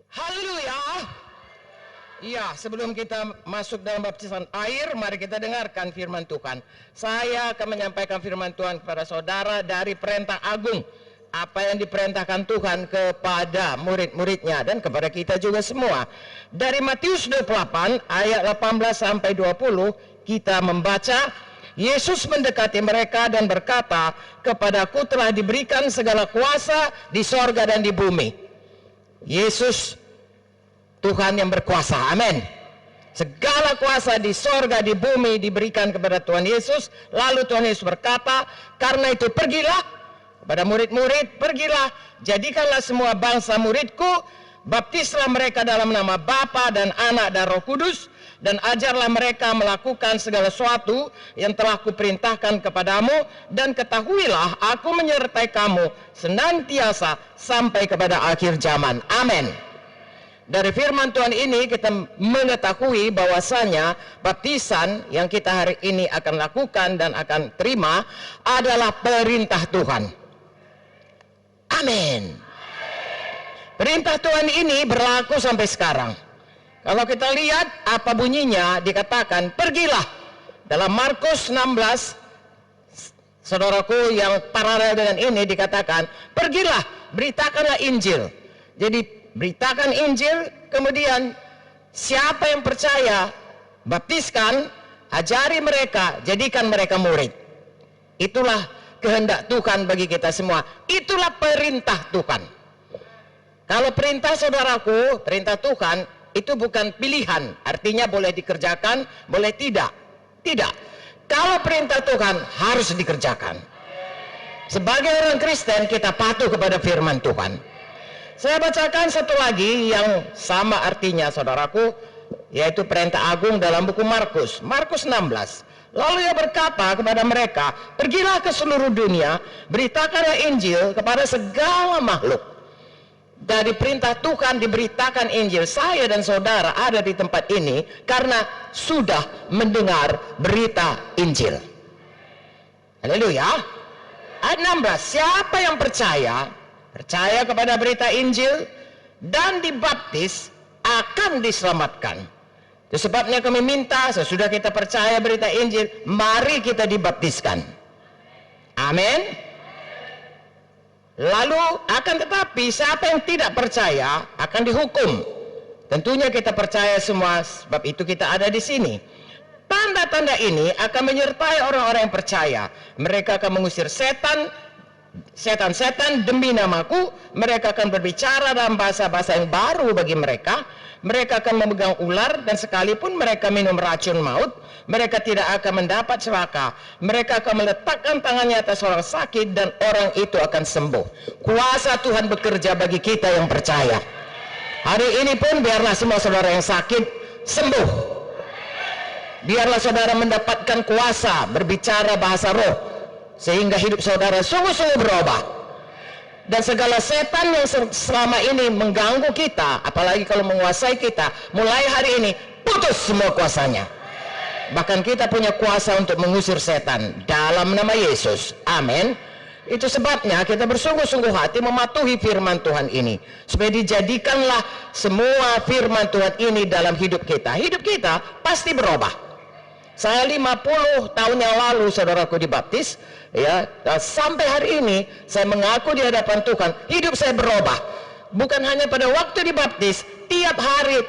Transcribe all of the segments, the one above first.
Haleluya. Ya, sebelum kita masuk dalam baptisan air, mari kita dengarkan firman Tuhan. Saya akan menyampaikan firman Tuhan kepada saudara dari perintah agung. Apa yang diperintahkan Tuhan kepada murid-muridnya dan kepada kita juga semua. Dari Matius 28 ayat 18 sampai 20 kita membaca, Yesus mendekati mereka dan berkata, "Kepadaku telah diberikan segala kuasa di sorga dan di bumi." Yesus Tuhan yang berkuasa, amin. Segala kuasa di sorga, di bumi diberikan kepada Tuhan Yesus. Lalu Tuhan Yesus berkata, "Karena itu pergilah kepada murid-murid, pergilah, jadikanlah semua bangsa muridku, baptislah mereka dalam nama Bapa dan Anak dan Roh Kudus, dan ajarlah mereka melakukan segala sesuatu yang telah kuperintahkan kepadamu, dan ketahuilah aku menyertai kamu senantiasa sampai kepada akhir zaman." Amin. Dari firman Tuhan ini kita mengetahui bahwasanya baptisan yang kita hari ini akan lakukan dan akan terima adalah perintah Tuhan. Amin. Perintah Tuhan ini berlaku sampai sekarang. Kalau kita lihat apa bunyinya, dikatakan pergilah. Dalam Markus 16, saudaraku, yang paralel dengan ini dikatakan pergilah, beritakanlah Injil. Jadi beritakan Injil, kemudian siapa yang percaya, baptiskan, ajari mereka, jadikan mereka murid. Itulah kehendak Tuhan bagi kita semua. Itulah perintah Tuhan. Kalau perintah saudaraku, perintah Tuhan itu bukan pilihan, artinya boleh dikerjakan, boleh tidak. Tidak. Kalau perintah Tuhan harus dikerjakan. Sebagai orang Kristen kita patuh kepada firman Tuhan. Saya bacakan satu lagi yang sama artinya saudaraku, yaitu perintah agung dalam buku Markus. Markus 16. Lalu ia berkata kepada mereka, "Pergilah ke seluruh dunia, beritakanlah Injil kepada segala makhluk." Dari perintah Tuhan diberitakan Injil. Saya dan saudara ada di tempat ini karena sudah mendengar berita Injil. Haleluya. Ayat 16, siapa yang percaya kepada berita Injil dan dibaptis akan diselamatkan. Itu sebabnya kami minta, sesudah kita percaya berita Injil, mari kita dibaptiskan. Amin. Lalu akan tetapi siapa yang tidak percaya akan dihukum. Tentunya kita percaya semua, sebab itu kita ada di sini. Tanda-tanda ini akan menyertai orang-orang yang percaya. Mereka akan mengusir setan-setan demi namaku. Mereka akan berbicara dalam bahasa-bahasa yang baru bagi mereka. Mereka akan memegang ular, dan sekalipun mereka minum racun maut, mereka tidak akan mendapat celaka. Mereka akan meletakkan tangannya atas orang sakit dan orang itu akan sembuh. Kuasa Tuhan bekerja bagi kita yang percaya. Hari ini pun biarlah semua saudara yang sakit sembuh. Biarlah saudara mendapatkan kuasa berbicara bahasa roh, sehingga hidup saudara sungguh-sungguh berubah. Dan segala setan yang selama ini mengganggu kita, apalagi kalau menguasai kita, mulai hari ini putus semua kuasanya. Bahkan kita punya kuasa untuk mengusir setan dalam nama Yesus. Amin. Itu sebabnya kita bersungguh-sungguh hati mematuhi firman Tuhan ini, supaya dijadikanlah semua firman Tuhan ini dalam hidup kita. Hidup kita pasti berubah. Saya 50 tahun yang lalu saudaraku dibaptis, ya, sampai hari ini saya mengaku di hadapan Tuhan, hidup saya berubah. Bukan hanya pada waktu dibaptis, tiap hari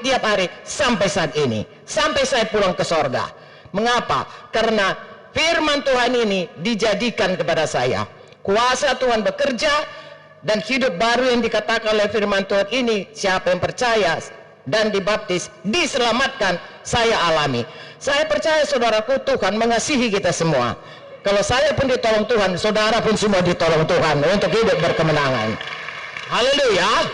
sampai saat ini, sampai saya pulang ke sorga. Mengapa? Karena firman Tuhan ini dijadikan kepada saya. Kuasa Tuhan bekerja, dan hidup baru yang dikatakan oleh firman Tuhan ini, siapa yang percaya dan dibaptis diselamatkan, saya alami. Saya percaya saudaraku, Tuhan mengasihi kita semua. Kalau saya pun ditolong Tuhan, saudara pun semua ditolong Tuhan untuk hidup berkemenangan. Haleluya.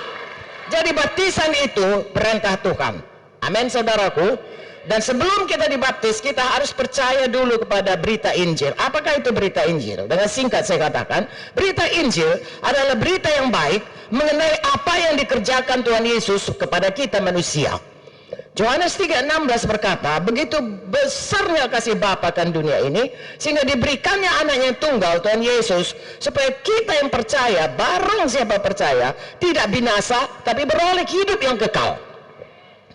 Jadi baptisan itu perintah Tuhan. Amin saudaraku. Dan sebelum kita dibaptis, kita harus percaya dulu kepada berita Injil. Apakah itu berita Injil? Dengan singkat saya katakan, berita Injil adalah berita yang baik mengenai apa yang dikerjakan Tuhan Yesus kepada kita manusia. Yohanes 3:16 berkata, begitu besarnya kasih Bapa kan dunia ini, sehingga diberikannya anaknya yang tunggal, Tuhan Yesus, supaya kita yang percaya, barang siapa percaya, tidak binasa, tapi beroleh hidup yang kekal.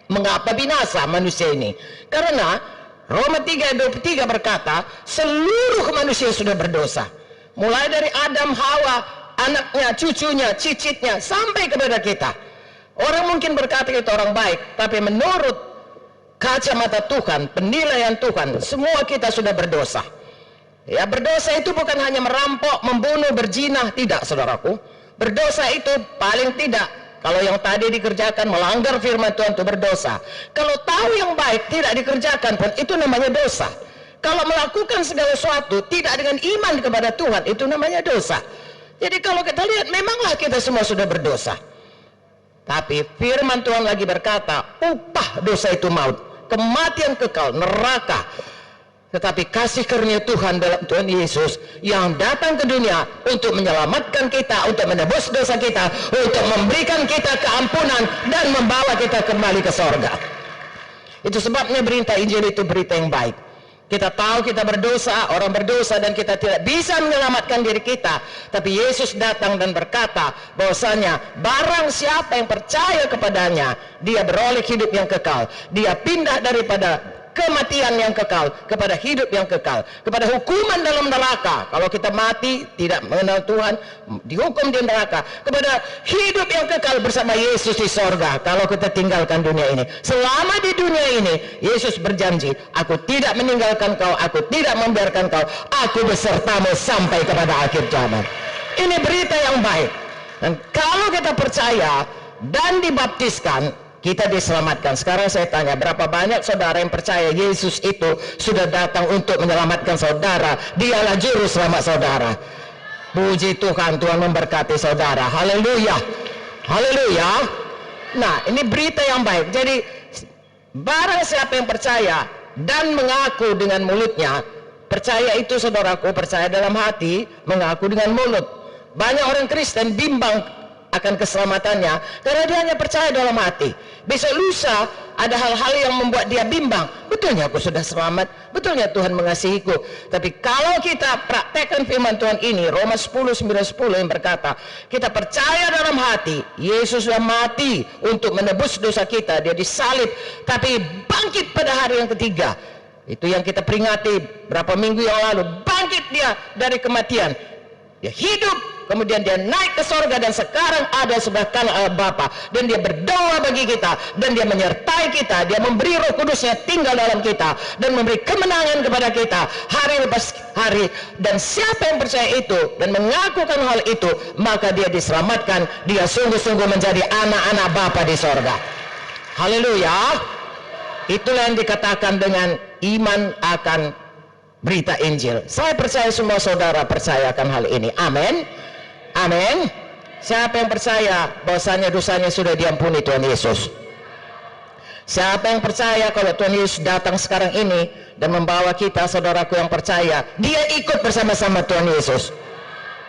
Mengapa binasa manusia ini? Karena Roma 3:23 berkata, seluruh manusia sudah berdosa. Mulai dari Adam, Hawa, anaknya, cucunya, cicitnya, sampai kepada kita. Orang mungkin berkata kita orang baik, tapi menurut kacamata Tuhan, penilaian Tuhan, semua kita sudah berdosa. Ya, berdosa itu bukan hanya merampok, membunuh, berzina, tidak, saudaraku. Berdosa itu paling tidak, kalau yang tadi dikerjakan melanggar firman Tuhan itu berdosa. Kalau tahu yang baik tidak dikerjakan pun itu namanya dosa. Kalau melakukan segala sesuatu tidak dengan iman kepada Tuhan, itu namanya dosa. Jadi kalau kita lihat, memanglah kita semua sudah berdosa. Tapi firman Tuhan lagi berkata, upah dosa itu maut, kematian kekal, neraka. Tetapi kasih karunia Tuhan dalam Tuhan Yesus yang datang ke dunia untuk menyelamatkan kita, untuk menebus dosa kita, untuk memberikan kita keampunan dan membawa kita kembali ke sorga. Itu sebabnya berita Injil itu berita yang baik. Kita tahu kita berdosa, orang berdosa, dan kita tidak bisa menyelamatkan diri kita. Tapi Yesus datang dan berkata bahwasanya barang siapa yang percaya kepadanya, dia beroleh hidup yang kekal. Dia pindah daripada kematian yang kekal kepada hidup yang kekal, kepada hukuman dalam neraka. Kalau kita mati tidak mengenal Tuhan, dihukum di neraka, kepada hidup yang kekal bersama Yesus di sorga kalau kita tinggalkan dunia ini. Selama di dunia ini Yesus berjanji, aku tidak meninggalkan kau, aku tidak membiarkan kau, aku besertamu sampai kepada akhir zaman. Ini berita yang baik, dan kalau kita percaya dan dibaptiskan, kita diselamatkan. Sekarang saya tanya, berapa banyak saudara yang percaya Yesus itu sudah datang untuk menyelamatkan saudara? Dialah juru selamat saudara. Puji Tuhan, Tuhan memberkati saudara. Haleluya, haleluya. Nah, ini berita yang baik. Jadi barang siapa yang percaya dan mengaku dengan mulutnya, percaya itu saudaraku, percaya dalam hati, mengaku dengan mulut. Banyak orang Kristen bimbang akan keselamatannya karena dia hanya percaya dalam hati. Besok lusa ada hal-hal yang membuat dia bimbang. Betulnya aku sudah selamat, betulnya Tuhan mengasihiku. Tapi kalau kita praktekkan firman Tuhan ini, Roma 10:9-10 yang berkata, kita percaya dalam hati Yesus sudah mati untuk menebus dosa kita, dia disalib tapi bangkit pada hari yang ketiga. Itu yang kita peringati berapa minggu yang lalu. Bangkit dia dari kematian, dia hidup, kemudian dia naik ke sorga, dan sekarang ada sebelah kanan Allah Bapa, dan dia berdoa bagi kita, dan dia menyertai kita, dia memberi Roh Kudusnya tinggal dalam kita, dan memberi kemenangan kepada kita hari lepas hari. Dan siapa yang percaya itu dan mengakukan hal itu, maka dia diselamatkan, dia sungguh-sungguh menjadi anak-anak Bapa di sorga. Haleluya. Itulah yang dikatakan dengan iman akan berita Injil. Saya percaya semua saudara percayakan hal ini. Amin. Amin. Siapa yang percaya bahwasanya dosanya sudah diampuni Tuhan Yesus? Siapa yang percaya kalau Tuhan Yesus datang sekarang ini dan membawa kita, saudaraku yang percaya, dia ikut bersama-sama Tuhan Yesus?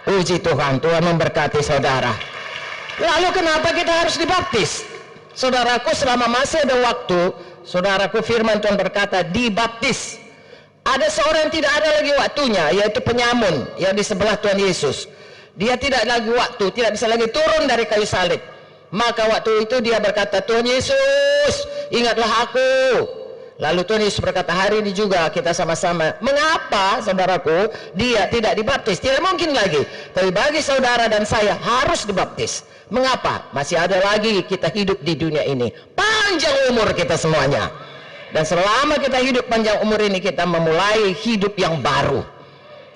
Puji Tuhan, Tuhan memberkati saudara. Lalu kenapa kita harus dibaptis? Saudaraku, selama masih ada waktu, saudaraku, firman Tuhan berkata dibaptis. Ada seorang yang tidak ada lagi waktunya, yaitu penyamun yang di sebelah Tuhan Yesus. Dia tidak lagi waktu, tidak bisa lagi turun dari kayu salib. Maka waktu itu dia berkata, Tuhan Yesus, ingatlah aku. Lalu Tuhan Yesus berkata, hari ini juga kita sama-sama. Mengapa, saudaraku, dia tidak dibaptis? Tidak mungkin lagi. Tapi bagi saudara dan saya harus dibaptis. Mengapa? Masih ada lagi kita hidup di dunia ini. Panjang umur kita semuanya. Dan selama kita hidup panjang umur ini, kita memulai hidup yang baru.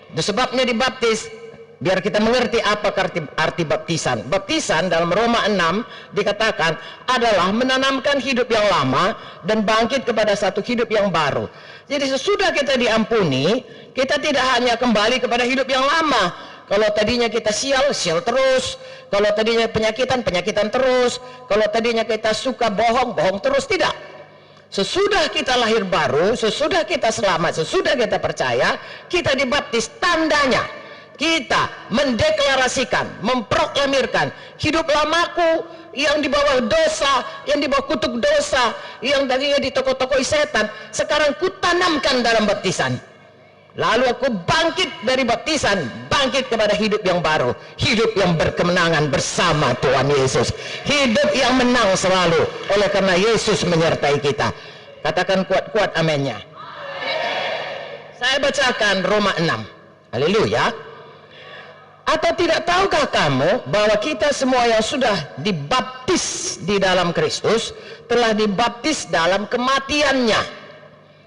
Itu sebabnya dibaptis, biar kita mengerti apa arti baptisan. Baptisan dalam Roma 6 dikatakan adalah menanamkan hidup yang lama dan bangkit kepada satu hidup yang baru. Jadi sesudah kita diampuni, kita tidak hanya kembali kepada hidup yang lama. Kalau tadinya kita sial terus. Kalau tadinya penyakitan terus. Kalau tadinya kita suka bohong terus. Tidak. Sesudah kita lahir baru, sesudah kita selamat, sesudah kita percaya, kita dibaptis. Tandanya kita mendeklarasikan, memproklamirkan hidup lamaku yang di bawah dosa, yang di bawah kutuk dosa, yang tadinya ditokoi-tokoi setan, sekarang kutanamkan dalam baptisan. Lalu aku bangkit dari baptisan, bangkit kepada hidup yang baru, hidup yang berkemenangan bersama Tuhan Yesus, hidup yang menang selalu, oleh karena Yesus menyertai kita. Katakan kuat-kuat aminnya. Saya bacakan Roma 6. Haleluya. Atau tidak tahukah kamu bahwa kita semua yang sudah dibaptis di dalam Kristus telah dibaptis dalam kematiannya?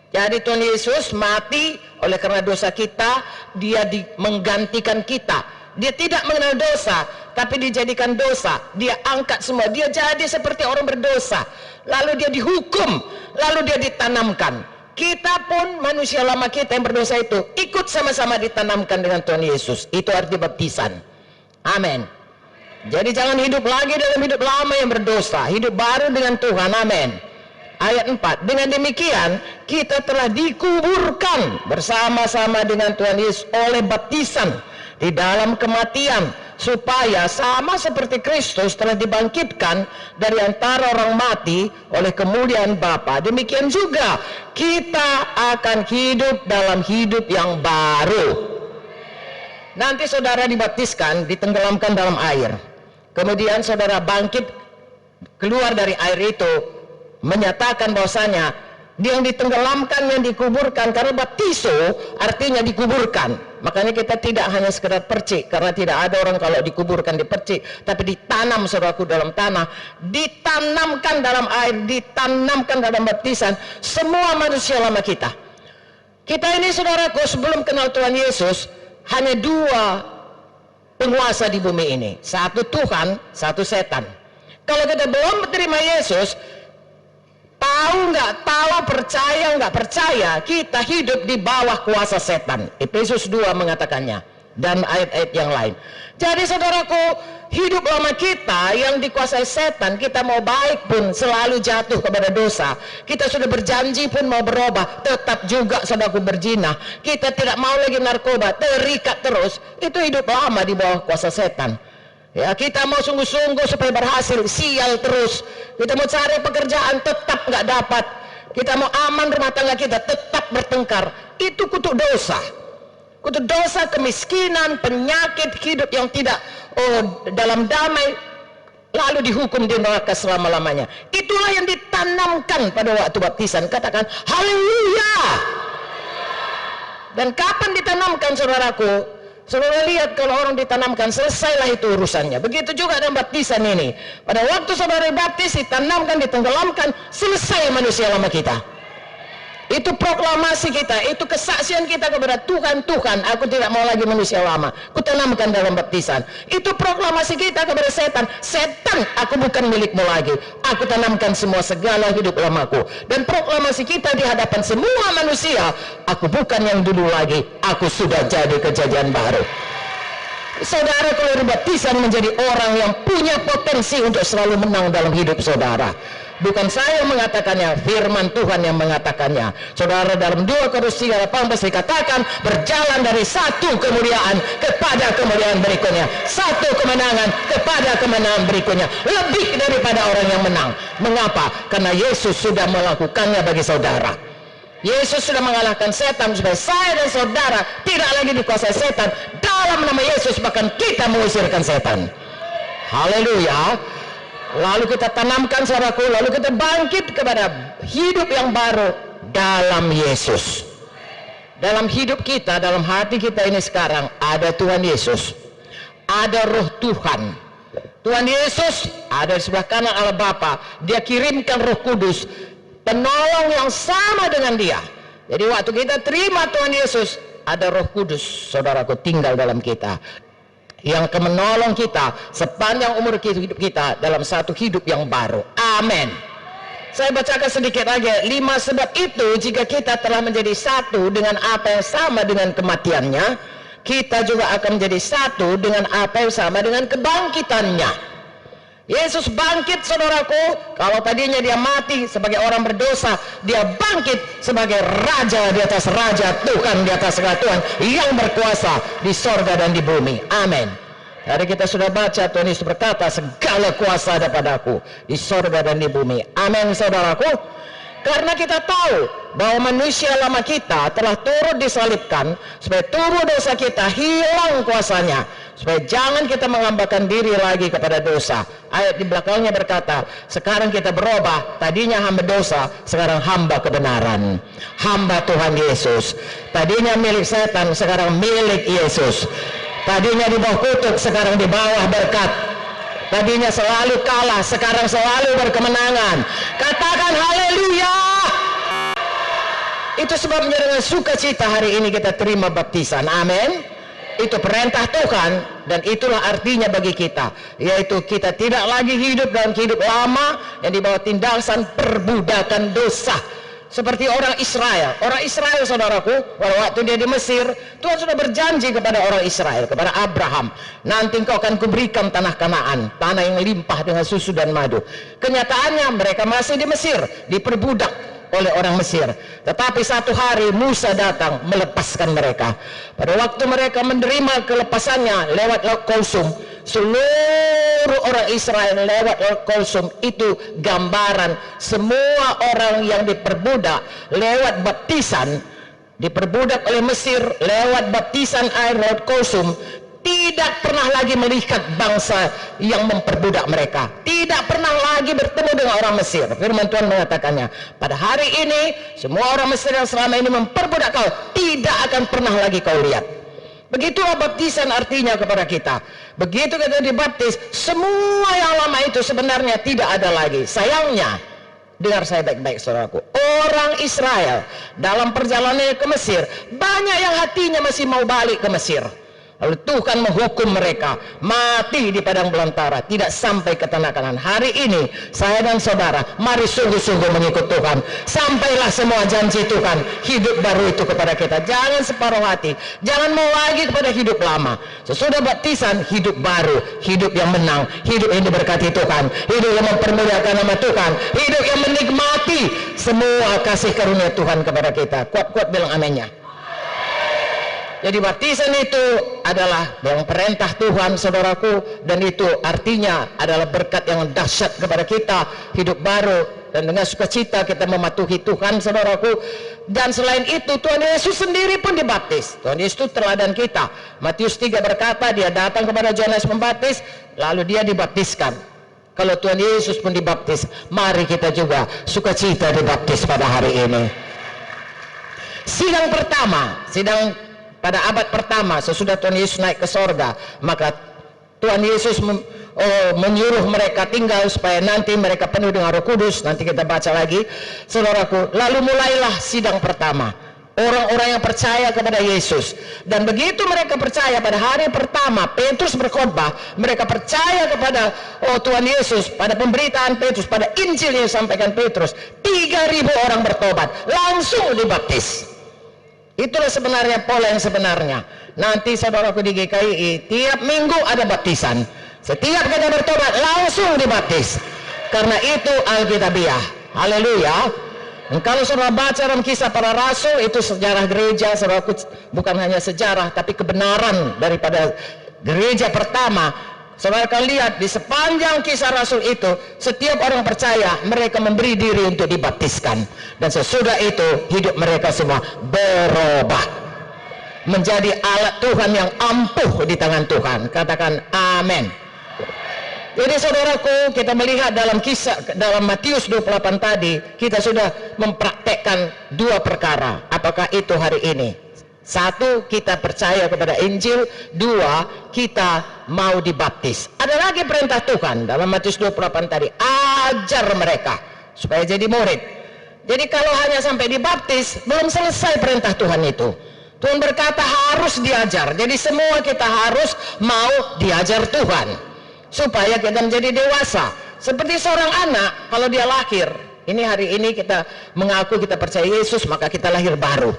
Jadi Tuhan Yesus mati oleh karena dosa kita, dia menggantikan kita. Dia tidak mengenal dosa, tapi dijadikan dosa. Dia angkat semua, dia jadi seperti orang berdosa. Lalu dia dihukum, lalu dia ditanamkan. Kita pun manusia lama kita yang berdosa itu ikut sama-sama ditanamkan dengan Tuhan Yesus. Itu arti baptisan. Amin. Jadi jangan hidup lagi dalam hidup lama yang berdosa, hidup baru dengan Tuhan. Amin. Ayat 4, dengan demikian kita telah dikuburkan bersama-sama dengan Tuhan Yesus oleh baptisan di dalam kematian, supaya sama seperti Kristus telah dibangkitkan dari antara orang mati oleh kemuliaan Bapa, demikian juga kita akan hidup dalam hidup yang baru. Nanti saudara dibaptiskan, ditenggelamkan dalam air, kemudian saudara bangkit keluar dari air itu, menyatakan bahwasanya dia yang ditenggelamkan, yang dikuburkan, karena baptiso artinya dikuburkan. Makanya kita tidak hanya sekedar percik, karena tidak ada orang kalau dikuburkan dipercik, tapi ditanam saudaraku dalam tanah, ditanamkan dalam air, ditanamkan dalam baptisan semua manusia lama kita. Kita ini saudaraku sebelum kenal Tuhan Yesus hanya dua penguasa di bumi ini, satu Tuhan, satu setan. Kalau kita belum menerima Yesus, tahu nggak tahu, percaya nggak percaya, kita hidup di bawah kuasa setan. Efesus 2 mengatakannya, dan ayat-ayat yang lain. Jadi saudaraku, hidup lama kita yang dikuasai setan, kita mau baik pun selalu jatuh kepada dosa. Kita sudah berjanji pun mau berubah, tetap juga saudaraku berzina. Kita tidak mau lagi narkoba, terikat terus. Itu hidup lama di bawah kuasa setan. Ya, kita mau sungguh-sungguh supaya berhasil, sial terus. Kita mau cari pekerjaan, tetap nggak dapat. Kita mau aman rumah tangga kita, tetap bertengkar. Itu kutuk dosa. Kutuk dosa, kemiskinan, penyakit, hidup yang tidak dalam damai, lalu dihukum di neraka selama-lamanya. Itulah yang ditanamkan pada waktu baptisan. Katakan haleluya. Dan kapan ditanamkan saudaraku? Saudara lihat, kalau orang ditanamkan, selesailah itu urusannya. Begitu juga dengan baptisan ini. Pada waktu saudara dibaptis, ditanamkan, ditenggelamkan, selesai manusia lama kita. Itu proklamasi kita, itu kesaksian kita kepada Tuhan. Tuhan, aku tidak mau lagi manusia lama, kutanamkan dalam baptisan. Itu proklamasi kita kepada setan. Setan, aku bukan milikmu lagi, aku tanamkan semua segala hidup lamaku. Dan proklamasi kita di hadapan semua manusia, aku bukan yang dulu lagi, aku sudah jadi kejadian baru. Saudara kalau dibaptisan menjadi orang yang punya potensi untuk selalu menang dalam hidup saudara. Bukan saya yang mengatakannya, firman Tuhan yang mengatakannya. Saudara, dalam 2 Korintus 3:18 dikatakan, berjalan dari satu kemuliaan kepada kemuliaan berikutnya, satu kemenangan kepada kemenangan berikutnya, lebih daripada orang yang menang. Mengapa? Karena Yesus sudah melakukannya bagi saudara. Yesus sudah mengalahkan setan supaya saya dan saudara tidak lagi dikuasai setan. Dalam nama Yesus bahkan kita mengusirkan setan. Haleluya. Lalu kita tanamkan saudaraku, lalu kita bangkit kepada hidup yang baru dalam Yesus. Dalam hidup kita, dalam hati kita ini sekarang ada Tuhan Yesus, ada Roh Tuhan. Tuhan Yesus ada di sebelah kanan Allah Bapa. Dia kirimkan Roh Kudus, penolong yang sama dengan dia. Jadi waktu kita terima Tuhan Yesus, ada Roh Kudus saudaraku tinggal dalam kita, yang akan menolong kita sepanjang umur hidup kita dalam satu hidup yang baru. Amin. Saya bacakan sedikit lagi. 5 sebab itu, jika kita telah menjadi satu dengan apa yang sama dengan kematiannya, kita juga akan menjadi satu dengan apa yang sama dengan kebangkitannya. Yesus bangkit saudaraku. Kalau tadinya dia mati sebagai orang berdosa, dia bangkit sebagai raja di atas raja, Tuhan di atas segala Tuhan, yang berkuasa di sorga dan di bumi. Amin. Hari kita sudah baca, Tuhan Yesus berkata, segala kuasa ada padaku di sorga dan di bumi. Amin, saudaraku. Karena kita tahu bahwa manusia lama kita telah turut disalibkan supaya tubuh dosa kita hilang kuasanya, supaya jangan kita menghambakan diri lagi kepada dosa. Ayat di belakangnya berkata, sekarang kita berubah, tadinya hamba dosa, sekarang hamba kebenaran, hamba Tuhan Yesus. Tadinya milik setan, sekarang milik Yesus. Tadinya di bawah kutuk, sekarang di bawah berkat. Tadinya selalu kalah, sekarang selalu berkemenangan. Katakan haleluya. Itu sebabnya dengan sukacita hari ini kita terima baptisan. Amin. Itu perintah Tuhan, dan itulah artinya bagi kita, yaitu kita tidak lagi hidup dalam hidup lama yang dibawa tindakan perbudakan dosa. Seperti orang Israel. Orang Israel, saudaraku, waktu dia di Mesir, Tuhan sudah berjanji kepada orang Israel, kepada Abraham, nanti engkau akan kuberikan tanah Kanaan, tanah yang limpah dengan susu dan madu. Kenyataannya mereka masih di Mesir, diperbudak oleh orang Mesir. Tetapi satu hari Musa datang melepaskan mereka. Pada waktu mereka menerima kelepasannya lewat Laut Kulsum, seluruh orang Israel lewat Laut Kulsum, itu gambaran semua orang yang diperbudak lewat baptisan, diperbudak oleh Mesir lewat baptisan air Laut Kulsum, tidak pernah lagi melihat bangsa yang memperbudak mereka, tidak pernah lagi bertemu dengan orang Mesir. Firman Tuhan mengatakannya, pada hari ini semua orang Mesir yang selama ini memperbudak kau, tidak akan pernah lagi kau lihat. Begitulah baptisan artinya kepada kita. Begitu kita dibaptis, semua yang lama itu sebenarnya tidak ada lagi. Sayangnya, dengar saya baik-baik saudaraku, orang Israel dalam perjalanannya ke Mesir, banyak yang hatinya masih mau balik ke Mesir. Lalu Tuhan menghukum mereka mati di padang belantara, tidak sampai ke tanah Kanaan. Hari ini saya dan saudara, mari sungguh-sungguh mengikut Tuhan, sampailah semua janji Tuhan, hidup baru itu kepada kita. Jangan separuh hati, jangan mau lagi kepada hidup lama. Sesudah baptisan, hidup baru, hidup yang menang, hidup yang diberkati Tuhan, hidup yang mempermuliakan nama Tuhan, hidup yang menikmati semua kasih karunia Tuhan kepada kita. Kuat-kuat bilang aminnya. Jadi baptisan itu adalah yang perintah Tuhan, saudaraku, dan itu artinya adalah berkat yang dahsyat kepada kita, hidup baru, dan dengan sukacita kita mematuhi Tuhan, saudaraku. Dan selain itu Tuhan Yesus sendiri pun dibaptis. Tuhan Yesus itu teladan kita. Matius 3 berkata, dia datang kepada Yohanes Pembaptis, lalu dia dibaptiskan. Kalau Tuhan Yesus pun dibaptis, mari kita juga sukacita dibaptis pada hari ini. Sidang pertama, pada abad pertama sesudah Tuhan Yesus naik ke sorga, maka Tuhan Yesus menyuruh mereka tinggal supaya nanti mereka penuh dengan Roh Kudus. Nanti kita baca lagi, saudaraku. Lalu mulailah sidang pertama, orang-orang yang percaya kepada Yesus. Dan begitu mereka percaya, pada hari pertama Petrus berkhotbah, mereka percaya kepada Tuhan Yesus, pada pemberitaan Petrus, pada Injil yang disampaikan Petrus, 3.000 orang bertobat, langsung dibaptis. Itulah sebenarnya pola yang sebenarnya. Nanti saudaraku di GKI, tiap minggu ada baptisan. Setiap kita bertobat langsung dibaptis. Karena itu Alkitabiah. Haleluya. Dan kalau saudara baca dalam Kisah Para Rasul, itu sejarah gereja, saudaraku, bukan hanya sejarah tapi kebenaran daripada gereja pertama. Saudara akan lihat di sepanjang Kisah Rasul itu, setiap orang percaya mereka memberi diri untuk dibaptiskan, dan sesudah itu hidup mereka semua berubah menjadi alat Tuhan yang ampuh di tangan Tuhan. Katakan amin. Jadi saudaraku, kita melihat dalam Matius 28 tadi, kita sudah mempraktekkan dua perkara. Apakah itu hari ini? Satu, kita percaya kepada Injil. Dua, kita mau dibaptis. Ada lagi perintah Tuhan dalam Matius 28 tadi, ajar mereka supaya jadi murid. Jadi kalau hanya sampai dibaptis, belum selesai perintah Tuhan itu. Tuhan berkata harus diajar. Jadi semua kita harus mau diajar Tuhan supaya kita menjadi dewasa. Seperti seorang anak, kalau dia lahir, ini hari ini kita mengaku kita percaya Yesus, maka kita lahir baru.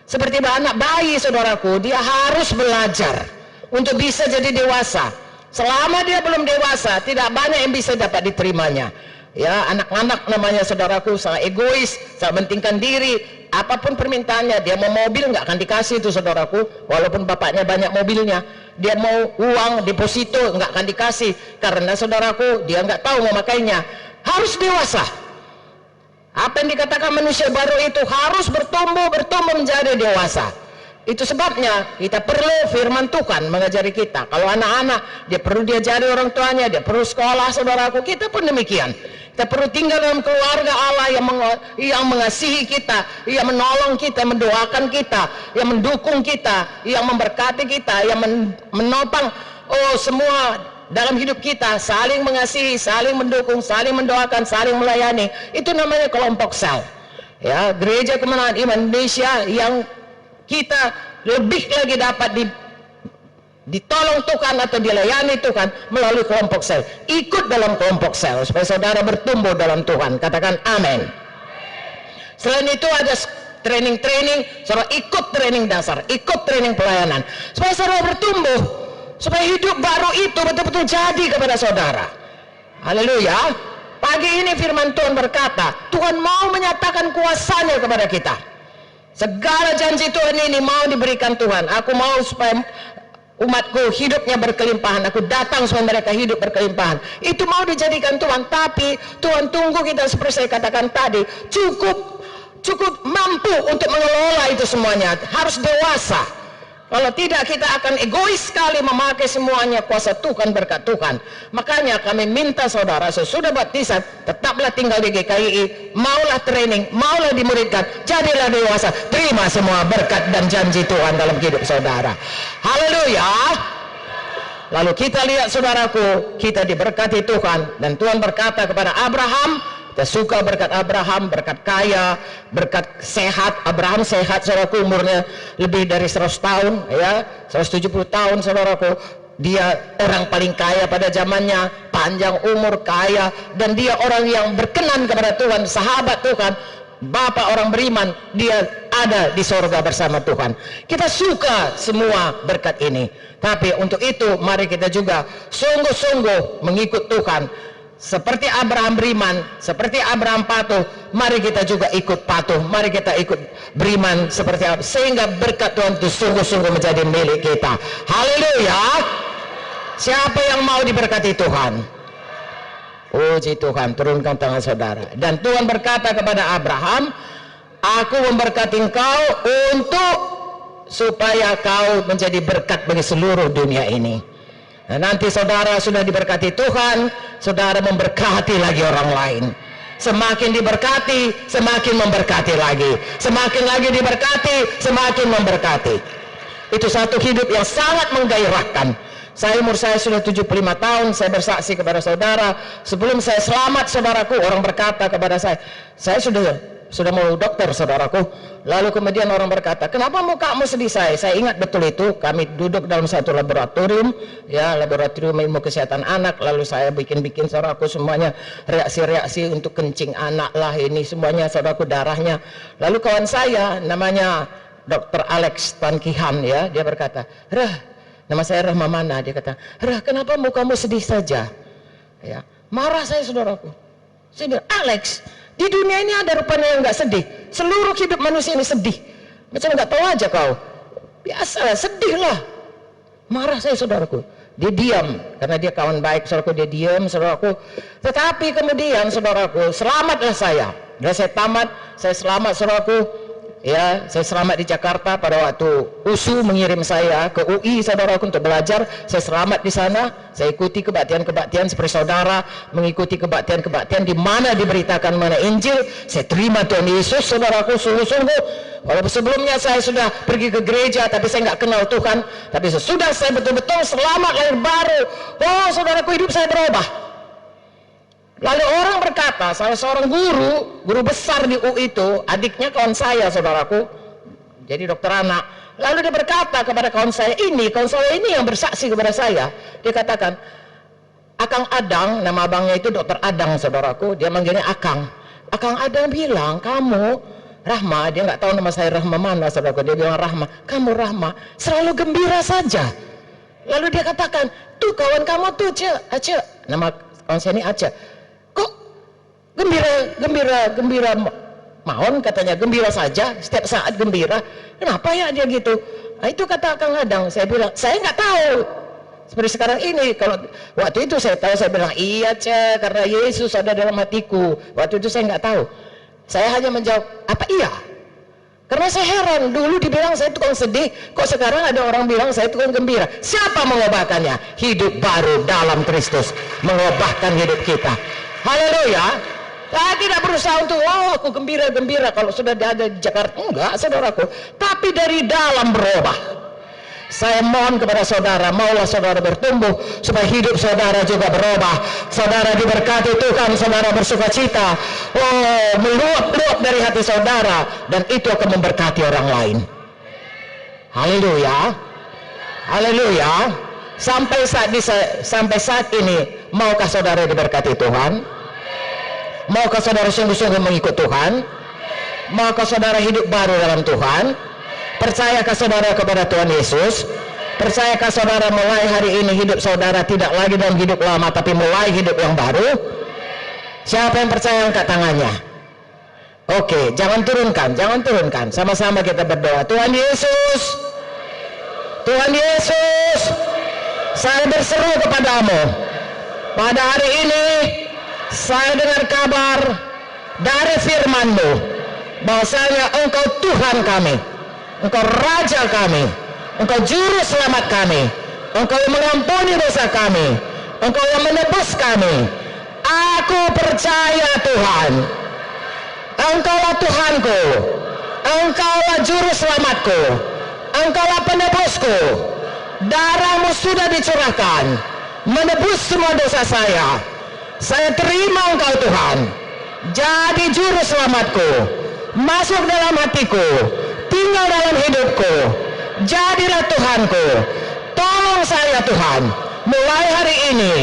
Seperti anak bayi, saudaraku, dia harus belajar untuk bisa jadi dewasa. Selama dia belum dewasa, tidak banyak yang bisa dapat diterimanya. Ya, anak-anak namanya, saudaraku, sangat egois, sangat mementingkan diri. Apapun permintaannya, dia mau mobil nggak akan dikasih itu, saudaraku, walaupun bapaknya banyak mobilnya. dia mau uang deposito nggak akan dikasih karena saudaraku dia nggak tahu memakainya. Harus dewasa. Apa yang dikatakan manusia baru itu harus bertumbuh menjadi dewasa. Itu sebabnya kita perlu firman Tuhan mengajari kita. Kalau anak-anak dia perlu diajari orang tuanya, dia perlu sekolah, saudaraku. Kita pun demikian. Kita perlu tinggal dalam keluarga Allah yang mengasihi kita, yang menolong kita, mendoakan kita, yang mendukung kita, yang memberkati kita, yang menopang semua dalam hidup kita, saling mengasihi, saling mendukung, saling mendoakan, saling melayani. Itu namanya kelompok sel. Ya, Gereja Kemenangan Iman Indonesia yang kita lebih lagi dapat ditolong Tuhan atau dilayani Tuhan melalui kelompok sel. Ikut dalam kelompok sel supaya saudara bertumbuh dalam Tuhan. Katakan amin. Selain itu ada training-training, saudara ikut training dasar, ikut training pelayanan supaya saudara bertumbuh, supaya hidup baru itu betul-betul jadi kepada saudara. Haleluya. Pagi ini firman Tuhan berkata, Tuhan mau menyatakan kuasanya kepada kita. Segala janji Tuhan ini mau diberikan Tuhan. Aku mau supaya umatku hidupnya berkelimpahan. Aku datang supaya mereka hidup berkelimpahan. Itu mau dijadikan Tuhan. Tapi Tuhan tunggu kita seperti saya katakan tadi, cukup mampu untuk mengelola itu semuanya. Harus dewasa. Kalau tidak kita akan egois sekali memakai semuanya kuasa Tuhan, berkat Tuhan. Makanya kami minta saudara sesudah baptisan tetaplah tinggal di GKI, maulah training, maulah dimuridkan, jadilah dewasa, terima semua berkat dan janji Tuhan dalam hidup saudara. Haleluya. Lalu kita lihat saudaraku, kita diberkati Tuhan dan Tuhan berkata kepada Abraham, kita suka berkat Abraham, berkat kaya, berkat sehat. Abraham sehat, saudaraku, umurnya lebih dari 100 tahun, ya, 170 tahun, saudaraku. Dia orang paling kaya pada zamannya, panjang umur, kaya, dan dia orang yang berkenan kepada Tuhan, sahabat Tuhan, bapak orang beriman. Dia ada di sorga bersama Tuhan. Kita suka semua berkat ini, tapi untuk itu mari kita juga sungguh-sungguh mengikut Tuhan. Seperti Abraham beriman, seperti Abraham patuh, mari kita juga ikut patuh, mari kita ikut beriman seperti apa, sehingga berkat Tuhan itu sungguh-sungguh menjadi milik kita. Haleluya. Siapa yang mau diberkati Tuhan? Puji Tuhan, turunkan tangan saudara. Dan Tuhan berkata kepada Abraham, aku memberkati engkau untuk supaya kau menjadi berkat bagi seluruh dunia ini. Nah, nanti saudara sudah diberkati Tuhan, saudara memberkati lagi orang lain. Semakin diberkati, semakin memberkati lagi. Semakin lagi diberkati, semakin memberkati. Itu satu hidup yang sangat menggairahkan. Umur saya sudah 75 tahun, saya bersaksi kepada saudara. Sebelum saya selamat, saudaraku, orang berkata kepada saya sudah mau dokter, saudaraku. Lalu kemudian orang berkata, kenapa mukamu sedih? Saya ingat betul itu. Kami duduk dalam satu laboratorium, ya, laboratorium ilmu kesehatan anak. Lalu saya bikin saudaraku semuanya reaksi-reaksi untuk kencing anak lah, ini semuanya saudaraku, darahnya. Lalu kawan saya namanya Dr. Alex Tan Kihan, ya, dia berkata, Rah, nama saya Rahma Mana, dia kata, Rah, kenapa mukamu sedih saja? Ya, marah saya, saudaraku. Saya bilang, Alex, di dunia ini ada rupanya yang nggak sedih. Seluruh hidup manusia ini sedih. Macam nggak tahu aja kau. Biasa, sedih lah. Marah saya, saudaraku. Dia diam karena dia kawan baik, saudaraku. Dia diam, saudaraku. Tetapi kemudian, saudaraku, selamatlah saya. Dan saya tamat, saya selamat, saudaraku. Ya, saya selamat di Jakarta pada waktu USU mengirim saya ke UI, saudaraku, untuk belajar. Saya selamat di sana. Saya ikuti kebaktian-kebaktian seperti saudara, mengikuti kebaktian-kebaktian di mana diberitakan mana Injil. Saya terima Tuhan Yesus, saudaraku, sungguh-sungguh. Walaupun sebelumnya saya sudah pergi ke gereja, tapi saya nggak kenal Tuhan. Tapi sesudah saya betul-betul selamat lahir baru, oh saudaraku, hidup saya berubah. Lalu orang berkata, salah seorang guru besar di UI itu, adiknya kawan saya, saudaraku, jadi dokter anak. Lalu dia berkata kepada kawan saya ini yang bersaksi kepada saya. Dia katakan, Akang Adang, nama abangnya itu dokter Adang, saudaraku, dia manggilnya Akang. Akang Adang bilang, kamu Rahma, dia nggak tahu nama saya Rahma mana, saudaraku. Dia bilang, Rahma, kamu Rahma, selalu gembira saja. Lalu dia katakan, tuh kawan kamu tuh, Aceh, nama kawan saya ini Aceh. Kok gembira mahon, katanya, gembira saja, setiap saat gembira. Kenapa ya dia gitu? Nah, itu kata Kang Hadang. Saya bilang, saya nggak tahu. Seperti sekarang ini, kalau waktu itu saya tahu, saya bilang, iya Cek, karena Yesus ada dalam hatiku. Waktu itu saya nggak tahu. Saya hanya menjawab, apa iya? Karena saya heran, dulu dibilang saya tukang sedih, kok sekarang ada orang bilang saya tukang gembira. Siapa mengubahkannya? Hidup baru dalam Kristus mengubahkan hidup kita. Haleluya. Saya tidak berusaha untuk, oh aku gembira-gembira kalau sudah ada di Jakarta. Enggak, saudaraku. Tapi dari dalam berubah. Saya mohon kepada saudara, maulah saudara bertumbuh supaya hidup saudara juga berubah. Saudara diberkati Tuhan, saudara bersuka cita. Oh, meluap-luap dari hati saudara, dan itu akan memberkati orang lain. Haleluya. Haleluya. Sampai saat ini, maukah saudara diberkati Tuhan? Maukah saudara sungguh-sungguh mengikut Tuhan? Maukah saudara hidup baru dalam Tuhan? Percayakah saudara kepada Tuhan Yesus? Percayakah saudara mulai hari ini hidup saudara tidak lagi dalam hidup lama, tapi mulai hidup yang baru? Siapa yang percaya, angkat tangannya. Oke, jangan turunkan. Sama-sama kita berdoa. Tuhan Yesus, Tuhan Yesus, saya berseru kepadamu. Pada hari ini saya dengar kabar dari firman-Mu bahwasanya Engkau Tuhan kami, Engkau Raja kami, Engkau Juru Selamat kami, Engkau yang mengampuni dosa kami, Engkau yang menebus kami. Aku percaya Tuhan, Engkaulah Tuhanku, Engkaulah Juru Selamatku, Engkaulah penebusku. Darah-Mu sudah dicurahkan menebus semua dosa saya. Saya terima Engkau Tuhan, jadi Juru Selamatku, masuk dalam hatiku, tinggal dalam hidupku, jadilah Tuhanku. Tolong saya Tuhan, mulai hari ini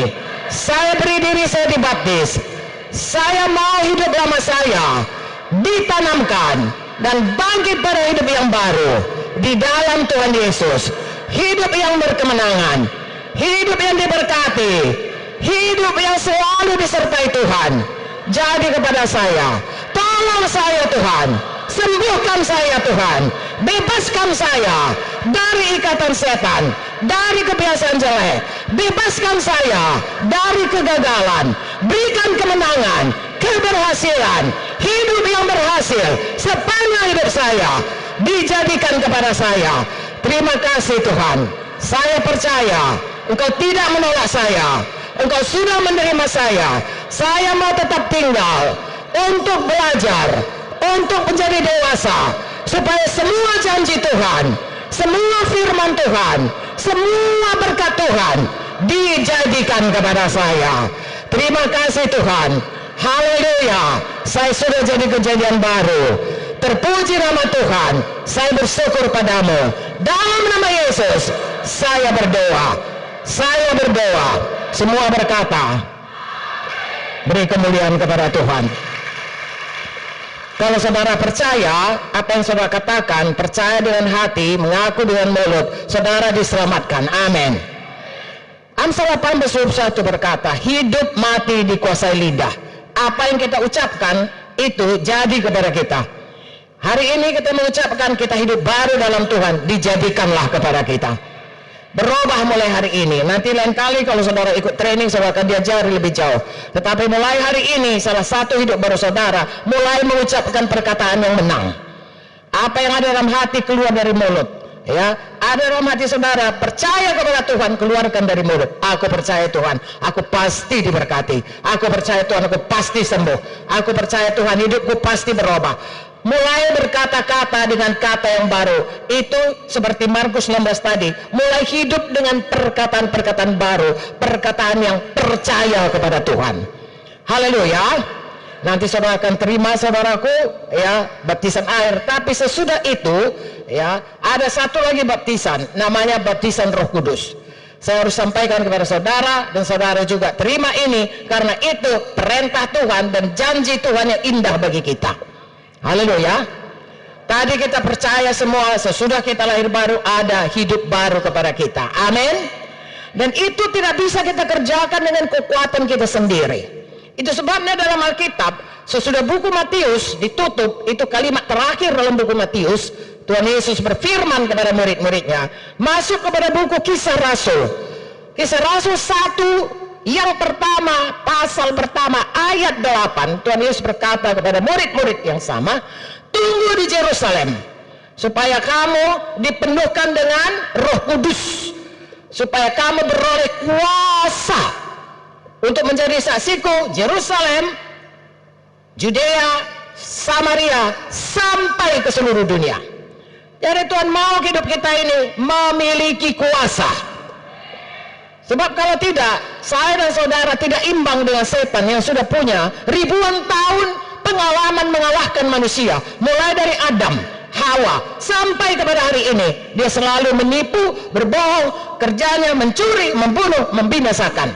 saya beri diri saya dibaptis. Saya mau hidup lama saya ditanamkan dan bangkit pada hidup yang baru di dalam Tuhan Yesus. Hidup yang berkemenangan, hidup yang diberkati, hidup yang selalu disertai Tuhan. Jadi kepada saya, tolong saya Tuhan, sembuhkan saya Tuhan, bebaskan saya dari ikatan setan, dari kebiasaan jelek, bebaskan saya dari kegagalan, berikan kemenangan, keberhasilan, hidup yang berhasil sepanjang hidup saya dijadikan kepada saya. Terima kasih Tuhan, saya percaya Engkau tidak menolak saya, Engkau sudah menerima saya. Saya mau tetap tinggal untuk belajar, untuk menjadi dewasa, supaya semua janji Tuhan, semua firman Tuhan, semua berkat Tuhan dijadikan kepada saya. Terima kasih Tuhan. Haleluya. Saya sudah jadi kejadian baru. Terpuji nama Tuhan. Saya bersyukur padamu. Dalam nama Yesus saya berdoa. Saya berdoa. Semua berkata, beri kemuliaan kepada Tuhan. Kalau saudara percaya apa yang saudara katakan, percaya dengan hati, mengaku dengan mulut, saudara diselamatkan. Amin. Amsal 8:21 berkata, hidup mati dikuasai lidah. Apa yang kita ucapkan itu jadi kepada kita. Hari ini kita mengucapkan kita hidup baru dalam Tuhan, dijadikanlah kepada kita. Berubah mulai hari ini. Nanti lain kali kalau saudara ikut training, saudara akan diajari lebih jauh. Tetapi mulai hari ini, salah satu hidup baru saudara, mulai mengucapkan perkataan yang menang. Apa yang ada dalam hati keluar dari mulut. Ya, ada dalam hati saudara, percaya kepada Tuhan, keluarkan dari mulut. Aku percaya Tuhan, aku pasti diberkati. Aku percaya Tuhan, aku pasti sembuh. Aku percaya Tuhan, hidupku pasti berubah. Mulai berkata-kata dengan kata yang baru. Itu seperti Markus 16 tadi, mulai hidup dengan perkataan-perkataan baru, perkataan yang percaya kepada Tuhan. Haleluya. Nanti saudara akan terima, saudaraku, ya, baptisan air. Tapi sesudah itu, ya, ada satu lagi baptisan, namanya baptisan Roh Kudus. Saya harus sampaikan kepada saudara, dan saudara juga terima ini, karena itu perintah Tuhan dan janji Tuhan yang indah bagi kita. Haleluya. Tadi kita percaya semua, sesudah kita lahir baru ada hidup baru kepada kita. Amin. Dan itu tidak bisa kita kerjakan dengan kekuatan kita sendiri. Itu sebabnya dalam Alkitab, sesudah buku Matius ditutup, itu kalimat terakhir dalam buku Matius, Tuhan Yesus berfirman kepada murid-muridnya, masuk kepada buku Kisah Rasul. Kisah Rasul 1 yang pertama, pasal pertama ayat 8, Tuhan Yesus berkata kepada murid-murid yang sama, tunggu di Yerusalem supaya kamu dipenuhkan dengan Roh Kudus, supaya kamu beroleh kuasa untuk menjadi saksiku Yerusalem, Judea, Samaria, sampai ke seluruh dunia. Jadi Tuhan mau hidup kita ini memiliki kuasa. Sebab kalau tidak, saya dan saudara tidak imbang dengan setan yang sudah punya ribuan tahun pengalaman mengalahkan manusia. Mulai dari Adam, Hawa, sampai kepada hari ini. Dia selalu menipu, berbohong, kerjanya mencuri, membunuh, membinasakan.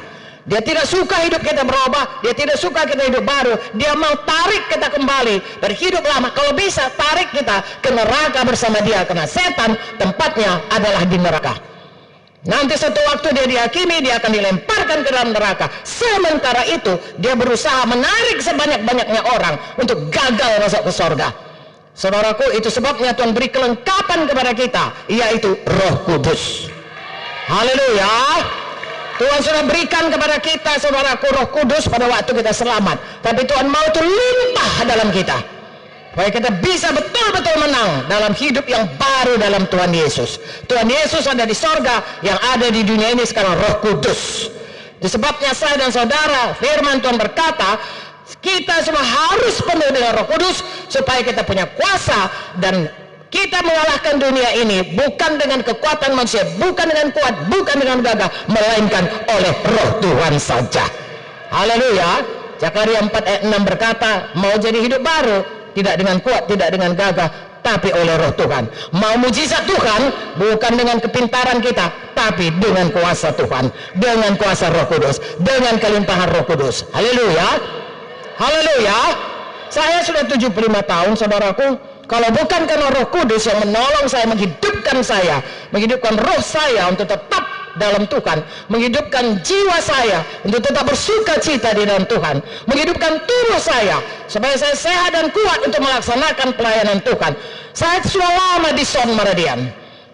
Dia tidak suka hidup kita berubah, dia tidak suka kita hidup baru. Dia mau tarik kita kembali berhidup lama. Kalau bisa, tarik kita ke neraka bersama dia, karena setan tempatnya adalah di neraka. Nanti satu waktu dia dihakimi, dia akan dilemparkan ke dalam neraka. Sementara itu dia berusaha menarik sebanyak-banyaknya orang untuk gagal masuk ke sorga. Saudaraku, itu sebabnya Tuhan beri kelengkapan kepada kita, yaitu Roh Kudus. Haleluya. Tuhan sudah berikan kepada kita, saudaraku, Roh Kudus pada waktu kita selamat. Tapi Tuhan mau itu limpah dalam kita, supaya kita bisa betul-betul menang dalam hidup yang baru dalam Tuhan Yesus. Tuhan Yesus ada di sorga, yang ada di dunia ini sekarang Roh Kudus. Disebabnya saya dan saudara, firman Tuhan berkata, kita semua harus penuh dengan Roh Kudus, supaya kita punya kuasa, dan kita mengalahkan dunia ini bukan dengan kekuatan manusia, bukan dengan kuat, bukan dengan gagah, melainkan oleh Roh Tuhan saja. Haleluya. Zakaria 4 ayat 6 berkata, mau jadi hidup baru, tidak dengan kuat, tidak dengan gagah, tapi oleh Roh Tuhan. Mau mujizat Tuhan, bukan dengan kepintaran kita, tapi dengan kuasa Tuhan, dengan kuasa Roh Kudus, dengan kelimpahan Roh Kudus. Haleluya. Haleluya. Saya sudah 75 tahun, saudaraku. Kalau bukan karena Roh Kudus yang menolong saya, menghidupkan roh saya untuk tetap dalam Tuhan, menghidupkan jiwa saya untuk tetap bersuka cita di dalam Tuhan, menghidupkan tubuh saya supaya saya sehat dan kuat untuk melaksanakan pelayanan Tuhan. Saya sudah lama di Son Maradian.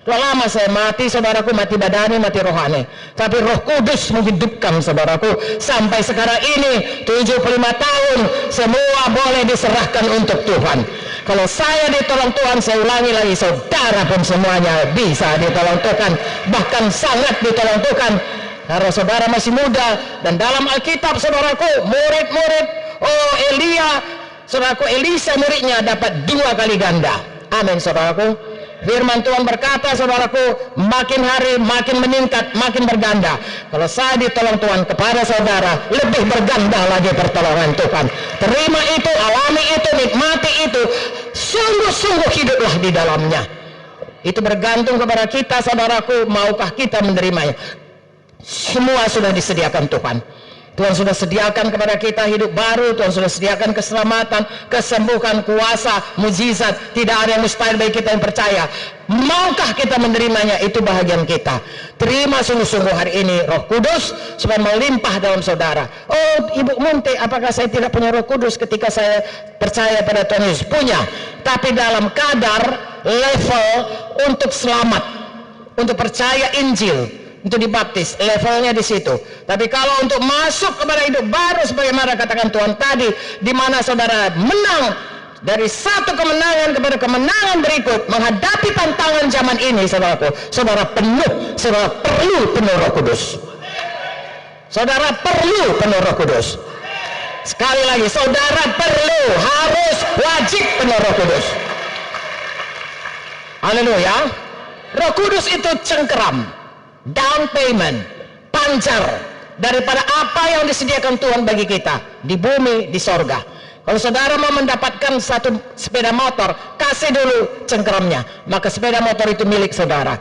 Sudah lama saya mati, saudaraku, mati badani, mati rohani. Tapi Roh Kudus menghidupkan, saudaraku. Sampai sekarang ini, 75 tahun, semua boleh diserahkan untuk Tuhan. Kalau saya ditolong Tuhan, saya ulangi lagi, saudara pun semuanya bisa ditolong Tuhan. Bahkan sangat ditolong Tuhan. Karena saudara masih muda. Dan dalam Alkitab, saudaraku, murid-murid, Elia, saudaraku, Elisa muridnya dapat 2 kali ganda. Amin, saudaraku. Firman Tuhan berkata, saudaraku, makin hari makin meningkat, makin berganda. Kalau saya ditolong Tuhan, kepada saudara lebih berganda lagi pertolongan Tuhan. Terima itu, alami itu, nikmati itu, sungguh-sungguh hiduplah di dalamnya. Itu bergantung kepada kita, saudaraku, maukah kita menerimanya. Semua sudah disediakan Tuhan. Tuhan sudah sediakan kepada kita hidup baru. Tuhan sudah sediakan keselamatan, kesembuhan, kuasa, mujizat. Tidak ada yang mustahil bagi kita yang percaya. Maukah kita menerimanya? Itu bahagian kita. Terima sungguh-sungguh hari ini Roh Kudus supaya melimpah dalam saudara. Oh, Ibu Munte, apakah saya tidak punya Roh Kudus ketika saya percaya pada Tuhan Yesus? Punya, tapi dalam kadar level untuk selamat, untuk percaya Injil, untuk dibaptis, levelnya di situ. Tapi kalau untuk masuk kepada hidup baru, sebagaimana katakan Tuhan tadi, di mana saudara menang dari satu kemenangan kepada kemenangan berikut, menghadapi tantangan zaman ini, saudaraku, saudara perlu penuh Roh Kudus. Saudara perlu penuh Roh Kudus. Sekali lagi, saudara perlu, harus, wajib penuh Roh Kudus. Haleluya. Roh Kudus itu cengkeram, down payment, pancar daripada apa yang disediakan Tuhan bagi kita di bumi, di sorga. Kalau saudara mau mendapatkan satu sepeda motor, kasih dulu cengkeramnya, maka sepeda motor itu milik saudara.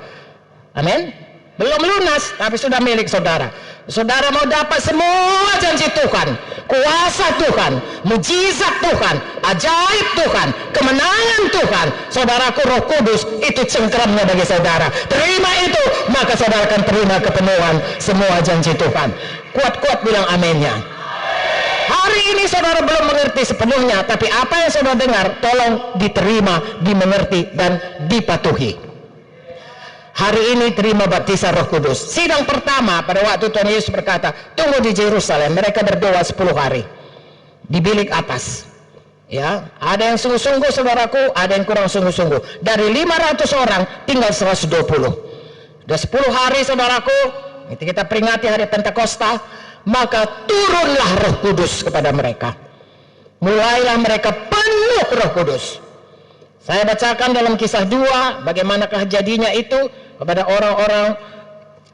Amin. Belum lunas, tapi sudah milik saudara. Saudara mau dapat semua janji Tuhan, kuasa Tuhan, mujizat Tuhan, ajaib Tuhan, kemenangan Tuhan, saudaraku, Roh Kudus itu cengkeramnya bagi saudara. Terima itu, maka saudara akan terima kepenuhan semua janji Tuhan. Kuat-kuat bilang aminnya. hari ini saudara belum mengerti sepenuhnya, tapi apa yang saudara dengar tolong diterima, dimengerti, dan dipatuhi. Hari ini terima baptisan Roh Kudus. Sidang pertama pada waktu Tuhan Yesus berkata, tunggu di Yerusalem. Mereka berdoa 10 hari di bilik atas. Ya, ada yang sungguh-sungguh saudaraku, ada yang kurang sungguh-sungguh. Dari 500 orang tinggal 120. Sudah 10 hari saudaraku, itu kita peringati hari Pentakosta, maka turunlah Roh Kudus kepada mereka. Mulailah mereka penuh Roh Kudus. Saya bacakan dalam Kisah 2 bagaimanakah jadinya itu kepada orang-orang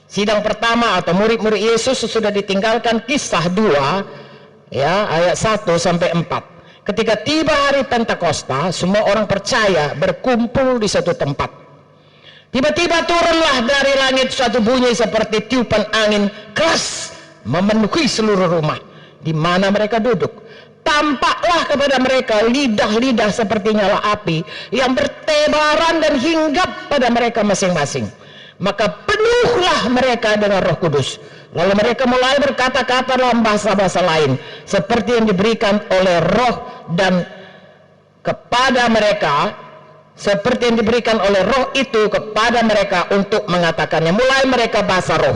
sidang pertama atau murid-murid Yesus sesudah ditinggalkan. Kisah 2 ya, ayat 1 sampai 4. Ketika tiba hari Pentakosta, semua orang percaya berkumpul di satu tempat. Tiba-tiba turunlah dari langit suatu bunyi seperti tiupan angin keras memenuhi seluruh rumah di mana mereka duduk. Tampaklah kepada mereka lidah-lidah seperti nyala api yang bertebaran dan hinggap pada mereka masing-masing. Maka penuhlah mereka dengan Roh Kudus. Lalu mereka mulai berkata-kata dalam bahasa-bahasa lain seperti yang diberikan oleh Roh, dan kepada mereka seperti yang diberikan oleh Roh itu kepada mereka untuk mengatakannya. Mulai mereka bahasa roh.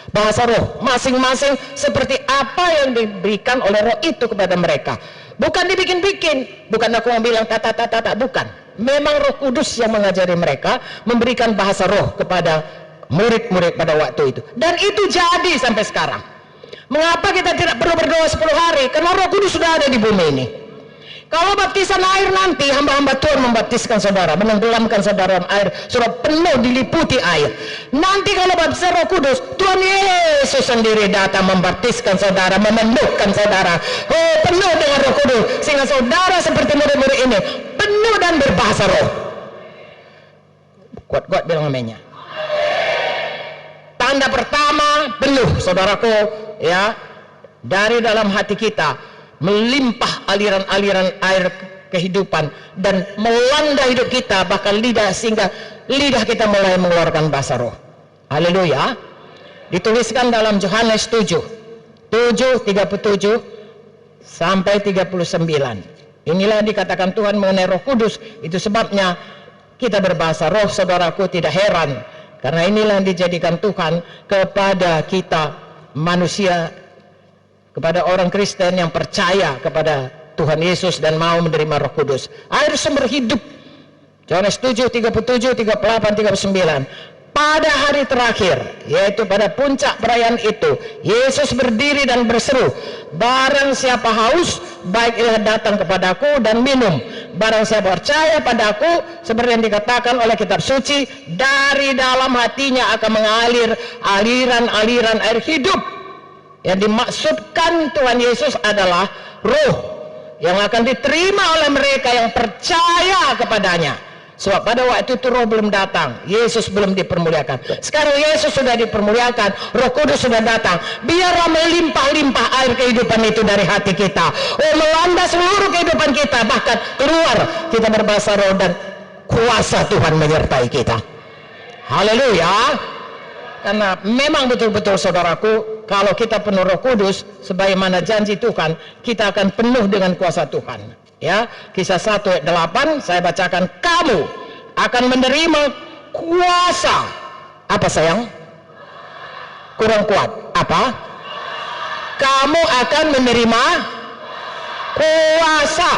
Bahasa roh masing-masing seperti apa yang diberikan oleh Roh itu kepada mereka. Bukan dibikin-bikin, bukan aku yang bilang tata, bukan. Memang Roh Kudus yang mengajari mereka, memberikan bahasa roh kepada murid-murid pada waktu itu. Dan itu jadi sampai sekarang. Mengapa kita tidak perlu berdoa 10 hari? Karena Roh Kudus sudah ada di bumi ini. Kalau baptisan air nanti, hamba-hamba Tuhan membaptiskan saudara, menenggelamkan saudara dalam air, sudah penuh diliputi air. Nanti kalau baptisan Roh Kudus, Tuhan Yesus sendiri datang membaptiskan saudara, memenuhkan saudara. Oh, penuh dengan Roh Kudus, sehingga saudara seperti murid-murid ini penuh dan berbahasa roh. Kuat-kuat bilang aminnya. Tanda pertama, penuh saudaraku, ya, dari dalam hati kita melimpah aliran-aliran air kehidupan dan melanda hidup kita, bahkan lidah, sehingga lidah kita mulai mengeluarkan bahasa roh. Haleluya. Dituliskan dalam Yohanes 7:37 sampai 39. Inilah dikatakan Tuhan mengenai Roh Kudus. Itu sebabnya kita berbahasa roh, saudaraku, tidak heran, karena inilah yang dijadikan Tuhan kepada kita manusia, kepada orang Kristen yang percaya kepada Tuhan Yesus dan mau menerima Roh Kudus. Air sumber hidup. Yohanes 7:37, 38, 39. Pada hari terakhir, yaitu pada puncak perayaan itu, Yesus berdiri dan berseru, barang siapa haus, baiklah datang kepadaku dan minum. Barang siapa percaya padaku, seperti yang dikatakan oleh kitab suci, dari dalam hatinya akan mengalir aliran-aliran air hidup. Yang dimaksudkan Tuhan Yesus adalah roh yang akan diterima oleh mereka yang percaya kepadanya. Sebab pada waktu itu roh belum datang, Yesus belum dipermuliakan. Sekarang Yesus sudah dipermuliakan, Roh Kudus sudah datang. Biarlah melimpah-limpah air kehidupan itu dari hati kita. Oh, melanda seluruh kehidupan kita, bahkan keluar kita berbahasa roh dan kuasa Tuhan menyertai kita. Haleluya. Karena memang betul-betul saudaraku, kalau kita penuh Roh Kudus, sebagaimana janji Tuhan, kita akan penuh dengan kuasa Tuhan. Ya, Kisah 1 ayat 8 saya bacakan, kamu akan menerima kuasa. Apa sayang? Kurang kuat. Apa? Kamu akan menerima kuasa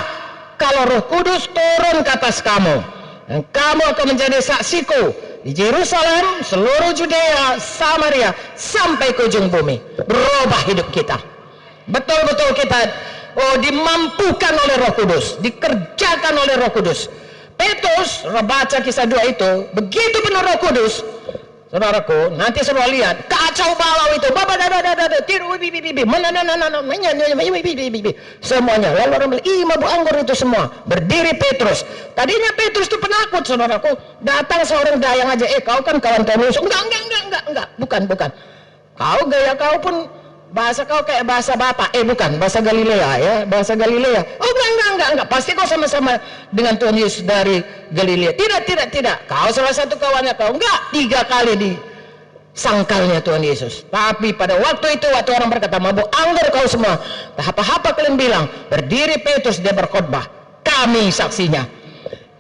kalau Roh Kudus turun ke atas kamu, dan kamu akan menjadi saksiku di Yerusalem, seluruh Judea, Samaria, sampai ke ujung bumi. Berubah hidup kita. Betul-betul kita dimampukan oleh Roh Kudus, dikerjakan oleh Roh Kudus. Petrus, baca Kisah 2 itu, begitu penuh Roh Kudus, saudaraku, nanti saudara lihat kacau balau itu, semuanya. Lalu orang bilang, mabuk anggur itu semua. Berdiri Petrus. Tadinya Petrus itu penakut, saudaraku. Datang seorang dayang aja, kau kan kawan Tuhan Yesus. Enggak, bukan. Kau gaya kau pun, bahasa kau kayak bahasa Bapak. Bukan, bahasa Galilea ya, bahasa Galilea. Oh enggak. Pasti kau sama-sama dengan Tuhan Yesus dari Galilea. Tidak. Kau salah satu kawannya kau. Enggak, 3 kali sangkalnya Tuhan Yesus. Tapi pada waktu itu, waktu orang berkata, mabuk anggur kau semua, apa-apa kalian bilang, berdiri Petrus, dia berkhotbah, kami saksinya.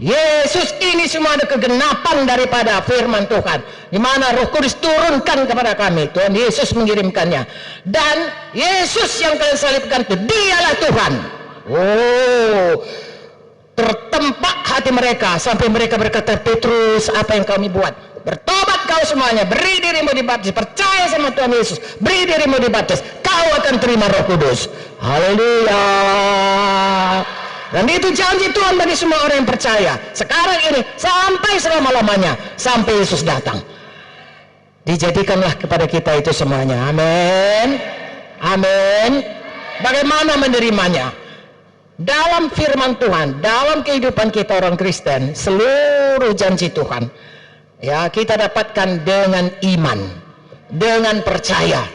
Yesus ini semua ada kegenapan daripada firman Tuhan, di mana Roh Kudus turunkan kepada kami. Tuhan Yesus mengirimkannya, dan Yesus yang kalian salibkan itu dialah Tuhan. Oh, tertempak hati mereka sampai mereka berkata, Petrus, apa yang kami buat? Bertobat kau semuanya, beri dirimu dibaptis, percaya sama Tuhan Yesus, beri dirimu dibaptis, kau akan terima Roh Kudus. Haleluya. Dan itu janji Tuhan bagi semua orang yang percaya. Sekarang ini sampai selama-lamanya, sampai Yesus datang. Dijadikanlah kepada kita itu semuanya. Amin. Amin. Bagaimana menerimanya? Dalam firman Tuhan, dalam kehidupan kita orang Kristen, seluruh janji Tuhan, ya, kita dapatkan dengan iman, dengan percaya.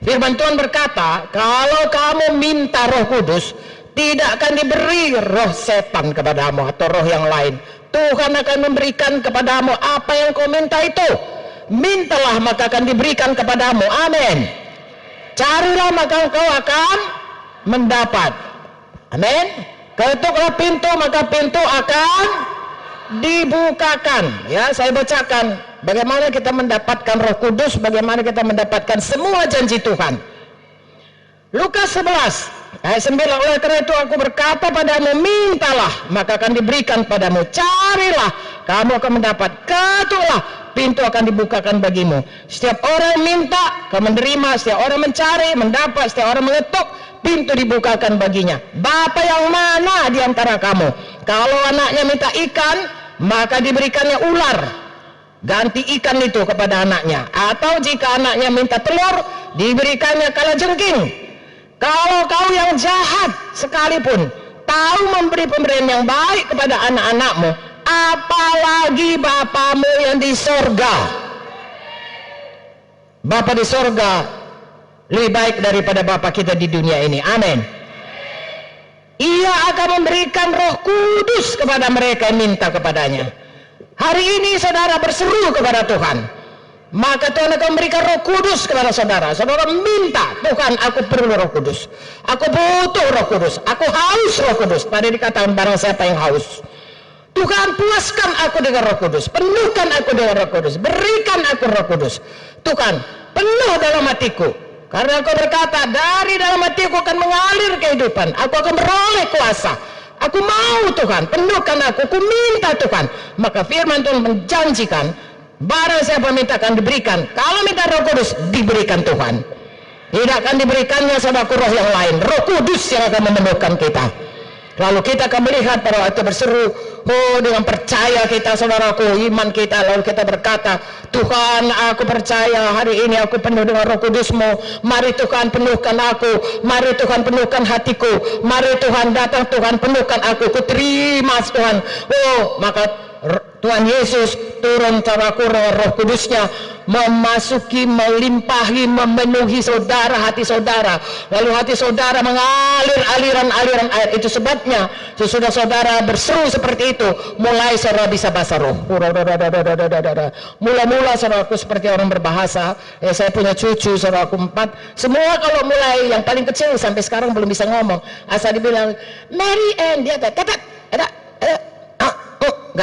Firman Tuhan berkata, kalau kamu minta Roh Kudus, tidak akan diberi roh setan kepadamu atau roh yang lain. Tuhan akan memberikan kepadamu apa yang kau minta itu. Mintalah maka akan diberikan kepadamu. Amin. Carilah maka kau akan mendapat. Amin. Ketuklah pintu maka pintu akan dibukakan. Ya, saya bacakan bagaimana kita mendapatkan Roh Kudus, bagaimana kita mendapatkan semua janji Tuhan. Lukas 11 ayat 9, oleh karena itu aku berkata padamu, mintalah maka akan diberikan padamu, carilah kamu akan mendapat, ketuklah pintu akan dibukakan bagimu. Setiap orang minta akan menerima, setiap orang mencari mendapat, setiap orang mengetuk pintu dibukakan baginya. Bapa yang mana di antara kamu, kalau anaknya minta ikan maka diberikannya ular, ganti ikan itu kepada anaknya, atau jika anaknya minta telur diberikannya kalajengking. Kalau kau yang jahat sekalipun tahu memberi pemberian yang baik kepada anak-anakmu, apalagi Bapamu yang di sorga. Bapa di sorga lebih baik daripada Bapa kita di dunia ini. Amin. Ia akan memberikan Roh Kudus kepada mereka yang minta kepadanya. Hari ini saudara berseru kepada Tuhan, maka Tuhan akan memberikan Roh Kudus kepada saudara. Saudara minta, Tuhan, aku perlu Roh Kudus, aku butuh Roh Kudus, aku haus Roh Kudus. Tadi dikatakan barang siapa yang haus, Tuhan puaskan aku dengan Roh Kudus, penuhkan aku dengan Roh Kudus, berikan aku Roh Kudus. Tuhan, penuh dalam hatiku, karena Engkau berkata, dari dalam hatiku akan mengalir kehidupan, aku akan beroleh kuasa. Aku mau Tuhan, penuhkan aku minta Tuhan. Maka firman Tuhan menjanjikan, barang siapa minta akan diberikan. Kalau minta Roh Kudus, diberikan Tuhan. Tidak akan diberikannya saudaraku roh yang lain, Roh Kudus yang akan memenuhkan kita. Lalu kita akan melihat pada waktu berseru, oh, dengan percaya kita saudaraku, iman kita, lalu kita berkata, Tuhan, aku percaya hari ini aku penuh dengan Roh Kudus-Mu. Mari Tuhan penuhkan aku, mari Tuhan penuhkan hatiku, mari Tuhan datang, Tuhan penuhkan aku, ku terima Tuhan. Oh, maka Tuhan Yesus turun saudaraku dengan Roh Kudusnya, memasuki, melimpahi, memenuhi saudara, hati saudara. Lalu hati saudara mengalir aliran-aliran air. Itu sebabnya sesudah saudara berseru seperti itu, mulai saudara bisa bahasa roh. Mula-mula saudaraku seperti orang berbahasa. Ya, saya punya cucu saudaraku 4. Semua kalau mulai yang paling kecil sampai sekarang belum bisa ngomong. Asal dibilang Mary Ann, dia nggak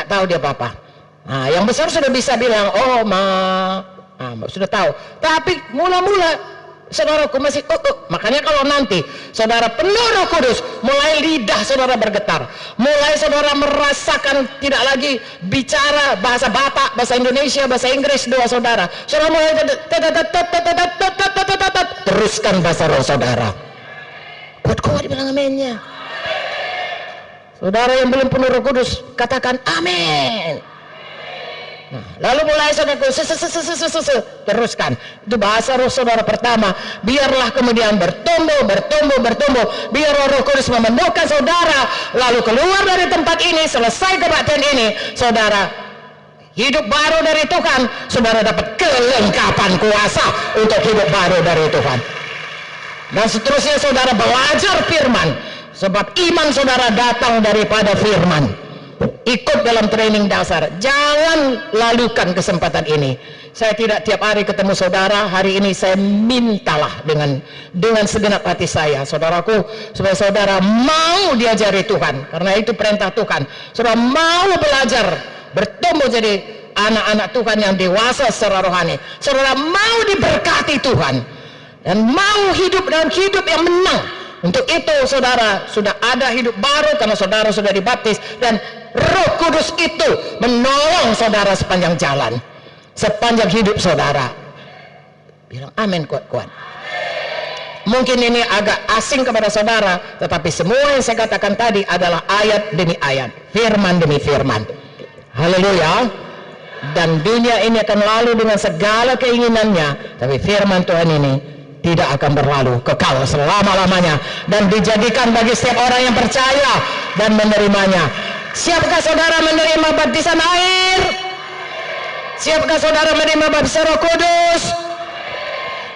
tahu dia apa-apa. Nah, yang besar sudah bisa bilang oh sudah tahu. Tapi mula-mula saudaraku masih makanya kalau nanti saudara penuh Roh Kudus, mulai lidah saudara bergetar, mulai saudara merasakan tidak lagi bicara bahasa Batak, bahasa Indonesia, bahasa Inggris dua saudara mulai teruskan bahasa roh saudara. Kuat dibilang aminnya. Saudara yang belum penuh Roh Kudus, katakan amin. Nah, lalu mulai saudaraku teruskan. Itu bahasa roh saudara pertama. Biarlah kemudian bertumbuh. Biar Roh Kudus memenuhkan saudara. Lalu keluar dari tempat ini, selesai kebaktian ini, saudara hidup baru dari Tuhan. Saudara dapat kelengkapan kuasa untuk hidup baru dari Tuhan. Dan seterusnya saudara belajar firman. Sebab iman saudara datang daripada firman. ikut dalam training dasar. Jangan lalukan kesempatan ini. Saya tidak tiap hari ketemu saudara. Hari ini saya mintalah dengan segenap hati saya, saudaraku, supaya saudara mau diajari Tuhan, karena itu perintah Tuhan. Saudara mau belajar bertumbuh jadi anak-anak Tuhan yang dewasa secara rohani. Saudara mau diberkati Tuhan dan mau hidup dalam hidup yang menang. Untuk itu saudara sudah ada hidup baru karena saudara sudah dibaptis, dan Roh Kudus itu menolong saudara sepanjang jalan, sepanjang hidup saudara. Bilang amin kuat-kuat. Mungkin ini agak asing kepada saudara, tetapi semua yang saya katakan tadi adalah ayat demi ayat, firman demi firman. Haleluya. Dan dunia ini akan lalu dengan segala keinginannya, tapi firman Tuhan ini tidak akan berlalu, kekal selama-lamanya, dan dijadikan bagi setiap orang yang percaya dan menerimanya. Siapkah saudara menerima baptisan air? Siapkah saudara menerima baptisan Roh Kudus?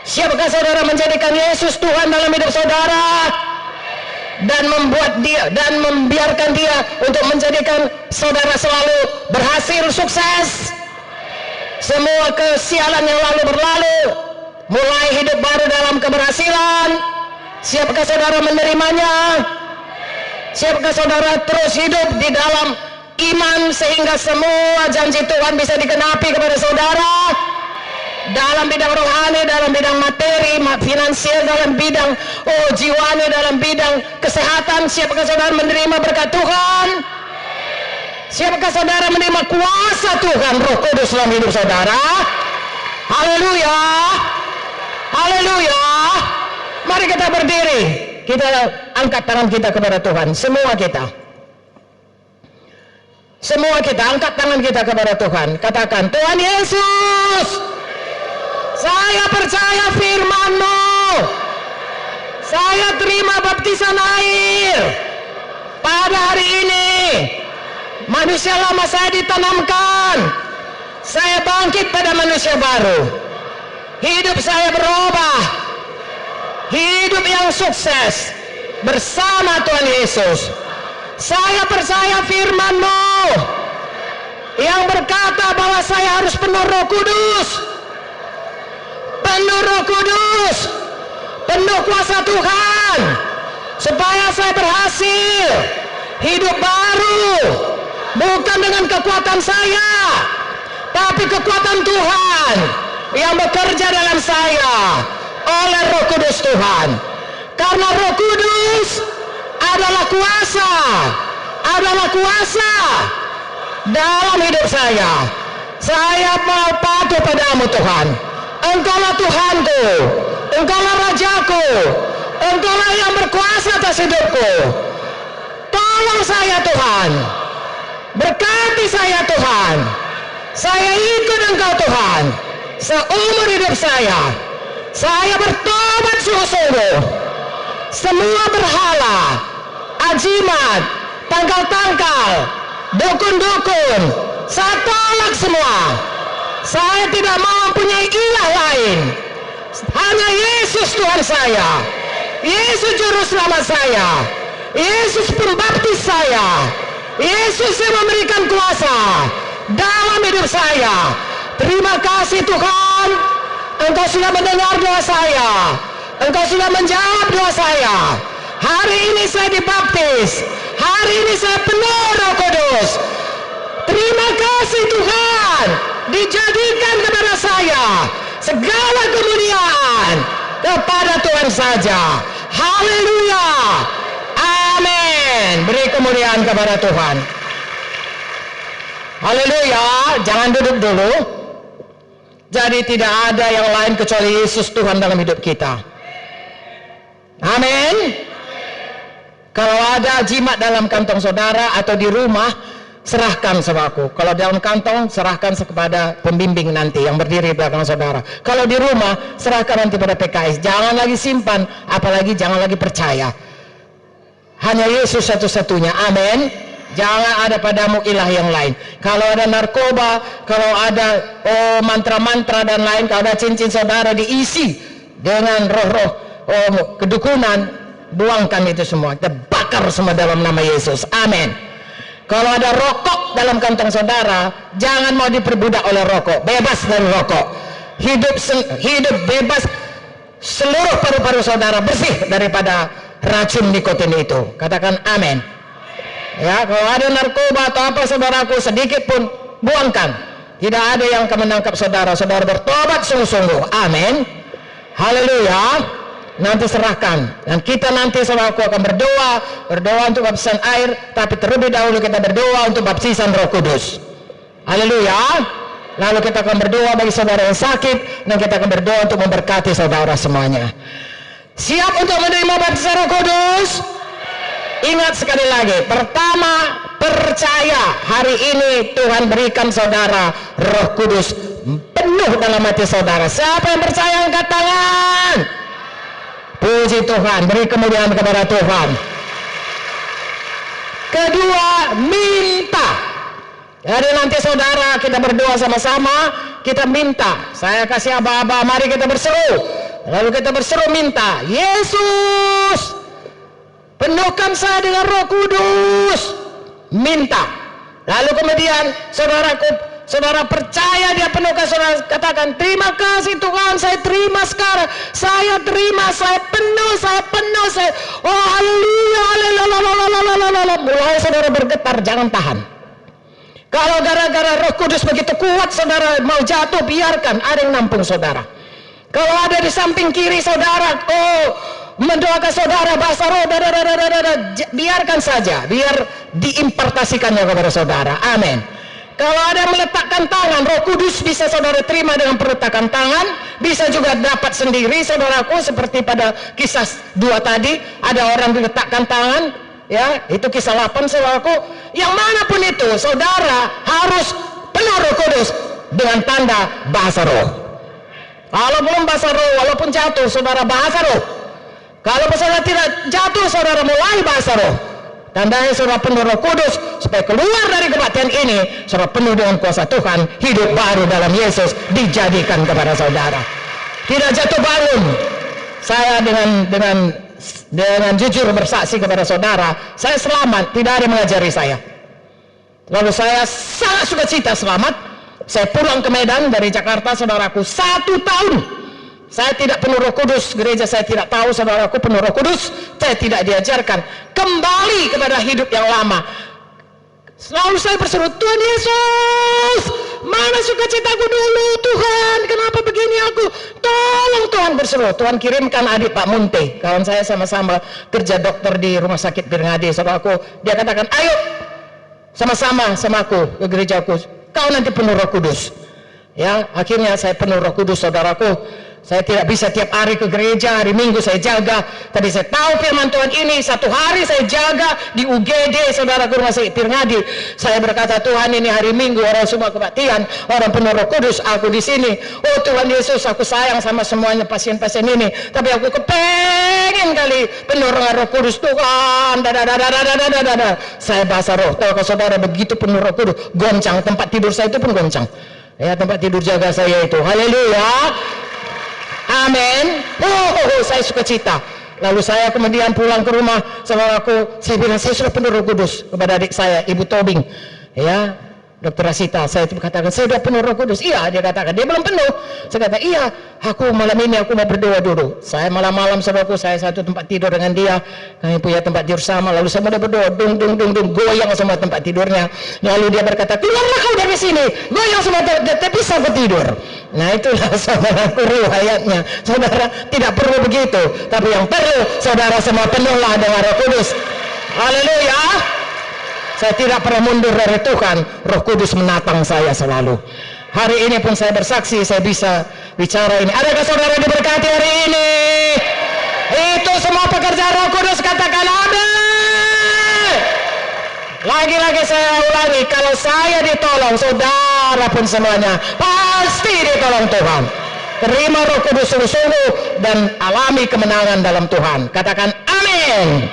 Siapkah saudara menjadikan Yesus Tuhan dalam hidup saudara dan membuat dia dan membiarkan dia untuk menjadikan saudara selalu berhasil, sukses? Semua kesialan yang lalu berlalu, mulai hidup baru dalam keberhasilan. Siapkah saudara menerimanya? Siapkah saudara terus hidup di dalam iman sehingga semua janji Tuhan bisa digenapi kepada saudara? Dalam bidang rohani, dalam bidang materi, finansial, dalam bidang jiwani, dalam bidang kesehatan. Siapkah saudara menerima berkat Tuhan? Siapkah saudara menerima kuasa Tuhan Roh Kudus dalam hidup saudara? Haleluya. Haleluya. Mari kita berdiri, kita angkat tangan kita kepada Tuhan. Semua kita angkat tangan kita kepada Tuhan. Katakan, Tuhan Yesus, saya percaya firman-Mu. Saya terima baptisan air. Pada hari ini manusia lama saya ditanamkan. Saya bangkit pada manusia baru. Hidup saya berubah. Hidup yang sukses bersama Tuhan Yesus. Saya percaya firman-Mu yang berkata bahwa saya harus penuh Roh Kudus. Penuh Roh Kudus, penuh kuasa Tuhan, supaya saya berhasil hidup baru, bukan dengan kekuatan saya, tapi kekuatan Tuhan yang bekerja dalam saya oleh Roh Kudus Tuhan. Karena Roh Kudus adalah kuasa dalam hidup saya. Saya mau patuh padamu Tuhan. Engkaulah Tuhanku, Engkaulah Rajaku, Engkaulah yang berkuasa atas hidupku. Tolong saya Tuhan, berkati saya Tuhan. Saya ikut Engkau Tuhan seumur hidup saya. Saya bertobat sungguh-sungguh. Semua berhala, ajimat, tangkal-tangkal, dukun-dukun, saya tolak semua. Saya tidak mau mempunyai ilah lain. Hanya Yesus Tuhan saya. Yesus juru selamat saya. Yesus pembaptis saya. Yesus yang memberikan kuasa dalam hidup saya. Terima kasih Tuhan. Engkau sudah mendengar doa saya. Engkau sudah menjawab doa saya. Hari ini saya dibaptis. Hari ini saya penuh Roh Kudus. Terima kasih Tuhan. Dijadikan kepada saya segala kemuliaan kepada Tuhan saja. Haleluya. Amin. Beri kemuliaan kepada Tuhan. Haleluya. Jangan duduk dulu. Jadi tidak ada yang lain kecuali Yesus Tuhan dalam hidup kita. Amin. Kalau ada jimat dalam kantong saudara atau di rumah, serahkan sama aku. Kalau dalam kantong, serahkan kepada pembimbing nanti yang berdiri di belakang saudara. Kalau di rumah, serahkan nanti pada PKS. Jangan lagi simpan, apalagi jangan lagi percaya. Hanya Yesus satu-satunya. Amin. Jangan ada padamu ilah yang lain. Kalau ada narkoba, kalau ada mantra-mantra dan lain, kalau ada cincin saudara diisi dengan roh-roh kedukunan, buangkan itu semua. Kita bakar semua dalam nama Yesus. Amin. Kalau ada rokok dalam kantong saudara, jangan mau diperbudak oleh rokok. Bebas dari rokok. Hidup bebas. Seluruh paru-paru saudara bersih daripada racun nikotin itu. Katakan amin. Ya, kalau ada narkoba atau apa saudaraku, sedikit pun buangkan. Tidak ada yang akan menangkap saudara. Saudara bertobat sungguh-sungguh. Amin. Haleluya. Nanti serahkan. Dan kita nanti saudaraku akan berdoa untuk baptisan air, tapi terlebih dahulu kita berdoa untuk baptisan Roh Kudus. Haleluya. Lalu kita akan berdoa bagi saudara yang sakit, dan kita akan berdoa untuk memberkati saudara semuanya. Siap untuk menerima baptisan Roh Kudus? Ingat sekali lagi, pertama, percaya hari ini Tuhan berikan saudara Roh Kudus penuh dalam hati saudara. Siapa yang percaya angkat tangan? Puji Tuhan, beri kemuliaan kepada Tuhan. Kedua, minta. Jadi nanti saudara kita berdoa sama-sama, kita minta. Saya kasih aba-aba, mari kita berseru. Lalu kita berseru minta, Yesus, penuhkan saya dengan Roh Kudus. Minta. Lalu kemudian saudara percaya dia penuhkan, saudara katakan, terima kasih Tuhan, saya terima sekarang. Saya terima, saya penuh. Oh haleluya, haleluya. Mulai saudara bergetar, jangan tahan. Kalau gara-gara Roh Kudus begitu kuat saudara mau jatuh, biarkan, ada yang nampung saudara. Kalau ada di samping kiri saudara, mendoakan saudara bahasa roh, biarkan saja, biar diimpartasikannya kepada saudara. Amin. Kalau ada meletakkan tangan, Roh Kudus bisa saudara terima dengan perletakan tangan, bisa juga dapat sendiri saudaraku, seperti pada kisah 2 tadi, ada orang diletakkan tangan, ya, itu kisah 8 saudaraku. Yang manapun itu, saudara harus penuh Roh Kudus dengan tanda bahasa roh. Kalau belum bahasa roh, walaupun jatuh, saudara bahasa roh. Kalau saudara tidak jatuh, saudara mulai bahasa roh. Tandanya saudara penuh Roh Kudus, supaya keluar dari kebaktian ini, saudara penuh dengan kuasa Tuhan, hidup baru dalam Yesus dijadikan kepada saudara. Tidak jatuh bangun. Saya dengan jujur bersaksi kepada saudara, saya selamat, tidak ada yang mengajari saya. Lalu saya sangat sukacita selamat. Saya pulang ke Medan dari Jakarta, saudaraku, 1 tahun saya tidak penuh Roh Kudus. Gereja saya tidak tahu saudaraku penuh Roh Kudus, saya tidak diajarkan. Kembali kepada hidup yang lama. Selalu saya berseru, Tuhan Yesus, mana sukacitaku dulu Tuhan, kenapa begini aku, tolong Tuhan. Berseru, Tuhan kirimkan adik Pak Munte, kawan saya sama-sama kerja dokter di rumah sakit Birngade, saudaraku. Dia katakan, ayo sama-sama sama aku ke gerejaku, kau nanti penuh Roh Kudus. Ya, akhirnya saya penuh Roh Kudus saudaraku. Saya tidak bisa tiap hari ke gereja, hari Minggu saya jaga. Tapi saya tahu firman Tuhan ini, 1 hari saya jaga di UGD, saudaraku, rumah sakit Pirngadi. Saya berkata, Tuhan ini hari Minggu, orang semua kebaktian, orang penuh Roh Kudus, aku di sini. Oh Tuhan Yesus, aku sayang sama semuanya pasien-pasien ini. Tapi aku kepengen kali penuh dengan Roh Kudus, Tuhan. Saya bahasa roh. Kalau saudara begitu penuh Roh Kudus, goncang, tempat tidur saya itu pun goncang. Ya, tempat tidur jaga saya itu. Haleluya. Amin. Saya suka cita. Lalu saya kemudian pulang ke rumah, saudaraku, saya bilang saya sudah penuh Roh Kudus kepada adik saya, Ibu Tobing, ya, Dokter Rasita. Saya katakan saya sudah penuh Roh Kudus. Iya, dia katakan dia belum penuh. Saya kata iya, aku malam ini aku mau berdoa dulu. Saya malam-malam saudaraku, saya satu tempat tidur dengan dia, kami punya tempat tidur sama. Lalu saya mau berdoa, dung, goyang semua tempat tidurnya. Lalu dia berkata, keluarlah kau dari sini, goyang semua, tapi bisa aku tidur. Nah itulah saudaraku riwayatnya. Saudara tidak perlu begitu, tapi yang perlu saudara semua penuhlah dengan Roh Kudus. Haleluya. Saya tidak pernah mundur dari Tuhan. Roh Kudus menatang saya selalu. Hari ini pun saya bersaksi, saya bisa bicara ini. Adakah saudara diberkati hari ini? Itu semua pekerjaan Roh Kudus, katakan amin. Lagi-lagi saya ulangi, kalau saya ditolong, saudara pun semuanya pasti ditolong Tuhan. Terima Roh Kudus sungguh-sungguh dan alami kemenangan dalam Tuhan. Katakan amin.